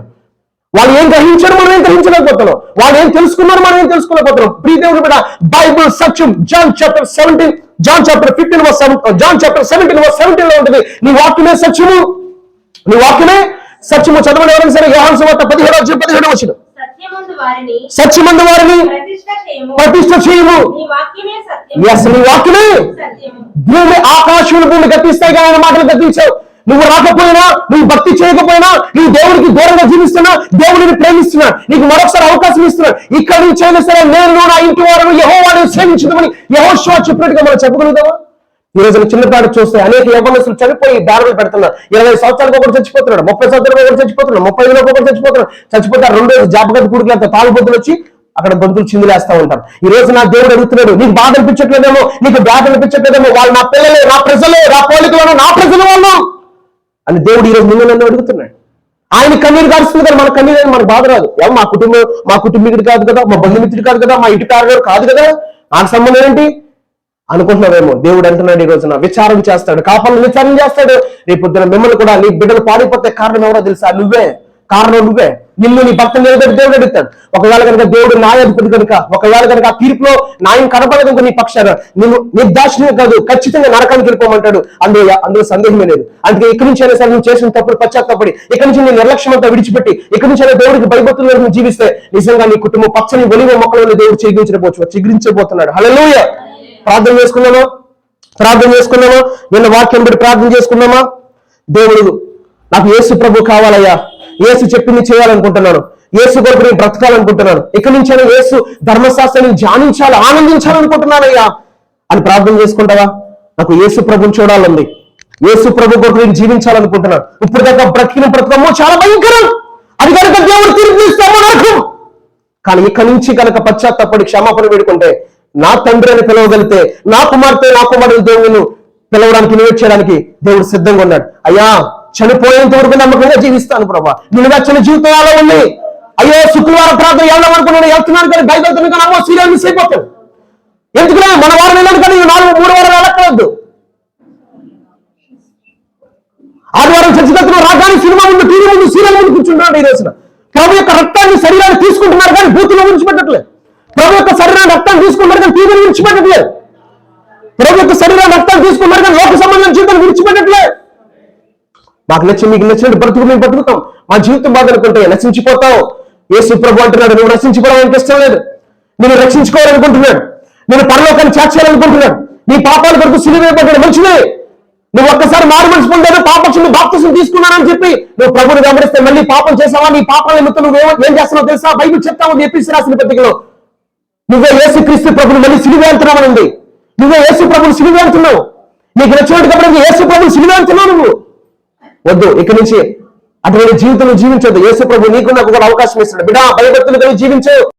వాళ్ళు ఏం గ్రహించారు, మనం ఏం గ్రహించలేకపోతున్నాం. వాళ్ళు ఏం తెలుసుకున్నారు, మనం ఏం తెలుసుకోలేకపోతున్నాం. ప్రియ దేవుని బిడ్డ, బైబిల్ సత్యం జాన్ చాప్టర్ 17 జాన్ చాప్టర్ 17 లో ఉంటుంది. నీ వాక్యమే సత్యము, నీ వాక్యమే సత్యము. చదవని ఎవరైనా సరే యోహాను సువార్త 17:17 సత్యమందు వారిని ప్రతిష్ఠ చేయము. నీ వాక్యమే భూమి ఆకాశములు భూమి గతిస్తాయి, కానీ ఆయన మాటలు గతించావు. నువ్వు రాకపోయినా, నువ్వు భక్తి చేయకపోయినా, నువ్వు దేవుడికి దూరంగా జీవిస్తున్నా, దేవుడిని ప్రేమిస్తున్నా, నీకు మరొకసారి అవకాశం ఇస్తున్నా. ఇక్కడి నుంచి అయినా సరే నేను నా ఇంటి వారిని యెహోవాను సేవించదమని యెహోషువ చెప్పినట్టుగా మనం చెప్పగలుగుతామా? ఈ రోజున చిన్నపాటి చూస్తే అనేక యవ్వనస్తులు చనిపోయి దారులు పెడుతున్నారు. 20 సంవత్సరాలకు ఒకటి చచ్చిపోతున్నాడు, 30 సంవత్సరాలకు ఒకటి చచ్చిపోతున్నాడు, 35 ఒకటి చచ్చిపోతారు. 2 రోజు జాపగతి కూడికలంతా తాగుబోతులు వచ్చి అక్కడ బంతులు చిందులేస్తా ఉంటారు. ఈ రోజు నా దేవుడు అడుగుతున్నాడు, నీకు బాధ అనిపించట్లేదేమో, నీకు బాధ అనిపించట్లేదేమో, వాళ్ళు నా పిల్లలే, నా ప్రజలే, నా పోలికలను, నా ప్రజల వాళ్ళు అని దేవుడు ఈ రోజు నిన్ను నన్ను అడుగుతున్నాడు. ఆయన కన్నీరు కారుస్తుంది కానీ మన కన్నీరు మనకు బాధ రాదు. మా కుటుంబీకుడు కాదు కదా, మా బంధుమిత్రుడు కాదు కదా, మా ఇంటి కారు కాదు కదా, నాకు సంబంధం ఏంటి అనుకుంటున్నావేమో. దేవుడు అంటున్నాడు ఈ రోజున విచారం చేస్తాడు, కాపాలను విచారం చేస్తాడు. రేపొద్దున మిమ్మల్ని కూడా, నీ బిడ్డలు పాడిపోతే కారణం ఎవరో తెలుసా? నువ్వే కారణం. నువ్వే నిన్ను నీ భర్త నిలబెట్టి దేవుడు అడుగుతాడు. ఒకవేళ కనుక దేవుడు న్యాయాధిపతి కనుక, ఒకవేళ కనుక ఆ తీర్పులో న్యాయం కనపడదు కనుక నీ పక్షాన నిన్ను నిర్దాక్షిణ్యం కాదు, ఖచ్చితంగా నరకానికి వెళ్ళిపోమంటాడు. అందులో సందేహమే లేదు. అందుకే ఇక్కడి నుంచి అయినా సరే నువ్వు చేసిన తప్పుడు పశ్చాత్తపడి, ఇక్కడి నుంచి నీ నిర్లక్ష్యం అంతా విడిచిపెట్టి, ఇక్కడి నుంచి అయినా దేవుడికి భయభక్తులు నువ్వు జీవిస్తే నిజంగా నీ కుటుంబం పచ్చని ఒలివ మొక్కలను దేవుడు చిగురించబోతున్నాడు. హల్లెలూయా. ప్రార్థన చేసుకున్నామా? నిన్న వాక్యం బట్టి ప్రార్థన చేసుకున్నామా? దేవుడు నాకు యేసు ప్రభు కావాలయ్యా, యేసు చెప్పింది చేయాలనుకుంటున్నాను, యేసు కొరకు నేను బ్రతకాలనుకుంటున్నాను, ఇక్కడి నుంచి యేసు ధర్మశాస్త్రాన్ని ధ్యానించాలి, ఆనందించాలనుకుంటున్నానయ్యా అని ప్రార్థన చేసుకుంటావా? నాకు యేసు ప్రభుని చూడాలండి, యేసు ప్రభు కొరకు నేను జీవించాలనుకుంటున్నాను. ఇప్పుడు దాకా బ్రతికిన బ్రతకము చాలా భయంకరం, అది కనుక దేవుడు తీర్పు తీస్తామో నరకం. కానీ ఇక్కడి నుంచి కనుక పశ్చాత్తాపడి క్షమాపణ వేడుకుంటే, నా తండ్రి అని పిలవగలిగితే, నా కుమారుడు దేవుని పిలవడానికి, నివేట్ చేయడానికి దేవుడు సిద్ధంగా ఉన్నాడు. అయ్యా చనిపోయేంత వరకు నమ్మకంగా జీవిస్తాను ప్రభా, నేను నచ్చిన జీవితం అలా ఉంది. అయ్యో శుక్రవారం ప్రార్థన వెళ్దాం అనుకున్నాను, వెళ్తున్నాను కానీ బైబిల్ కానీ అమ్మో సీరియల్ మిస్ అయిపోతాను. ఎందుకులే మన వారం వెళ్ళదు కానీ 3 వారాలు వెళ్ళక్కర్లేదు. ఆదివారం చర్చగతులు రాగానే సినిమా ముందు, టీవీ ముందు, సీరియల్ ముందు కూర్చుంటున్నాడు. ఈ రోజున ప్రభు యొక్క రక్తాన్ని శరీరాన్ని తీసుకుంటున్నారు కానీ బూతులు విడిచిపెట్టట్లేదు. ప్రభు యొక్క శరీరాన్ని రక్తాన్ని తీసుకుంటున్నారు కానీ టీవీని విడిచిపెట్టట్లేదు. ప్రభు యొక్క శరీరాన్ని రక్తాన్ని తీసుకున్నారు కానీ లోక సంబంధం జీవితాన్ని విడిచిపెట్టట్లేదు. మాకు మీకు నచ్చినట్టు బ్రతుకు మేము బతుకుతాం. మా జీవితం బాధ అనుకుంటే నశించిపోతావు. యేసు ప్రభు అంటున్నాడు, నువ్వు నశించిపోవడం ఆయనకి ఇష్టం లేదు, నేను రక్షించుకోవాలనుకుంటున్నాడు. నేను పరలోకాన్ని చేర్చాలనుకుంటున్నాడు. నీ పాపాల కొరకు సిలువ వేయబడ్డాడు, మంచిదే. నువ్వు ఒక్కసారి మారు మనసు పొందాడు, పాపక్షుని బాప్తిసం తీసుకున్నానని చెప్పి నువ్వు ప్రభుని వెంబడిస్తే మళ్ళీ పాపం చేసావా? నీ పాపాల నిమిత్తం నువ్వు ఏం చేస్తున్నావు తెలుసా? బైబిల్ చెప్తావు చెప్పేసి రాసిన పత్రికలో నువ్వే యేసు క్రీస్తు ప్రభుని మళ్ళీ సిలువ వెళ్తున్నావు. నువ్వే యేసు ప్రభుని సిలువ వెళ్తున్నావు. నీకు నచ్చినట్టు యేసు ప్రభుని సిలువ వెళ్తున్నావు. నువ్వు వద్దు, ఇక్కడి నుంచి అటువంటి జీవితం జీవించొద్దు. యేసు ప్రభు నీకు నాకు కూడా అవకాశం ఇస్తాడు. బిడ్డ, భయభక్తులు కలిగి జీవించు.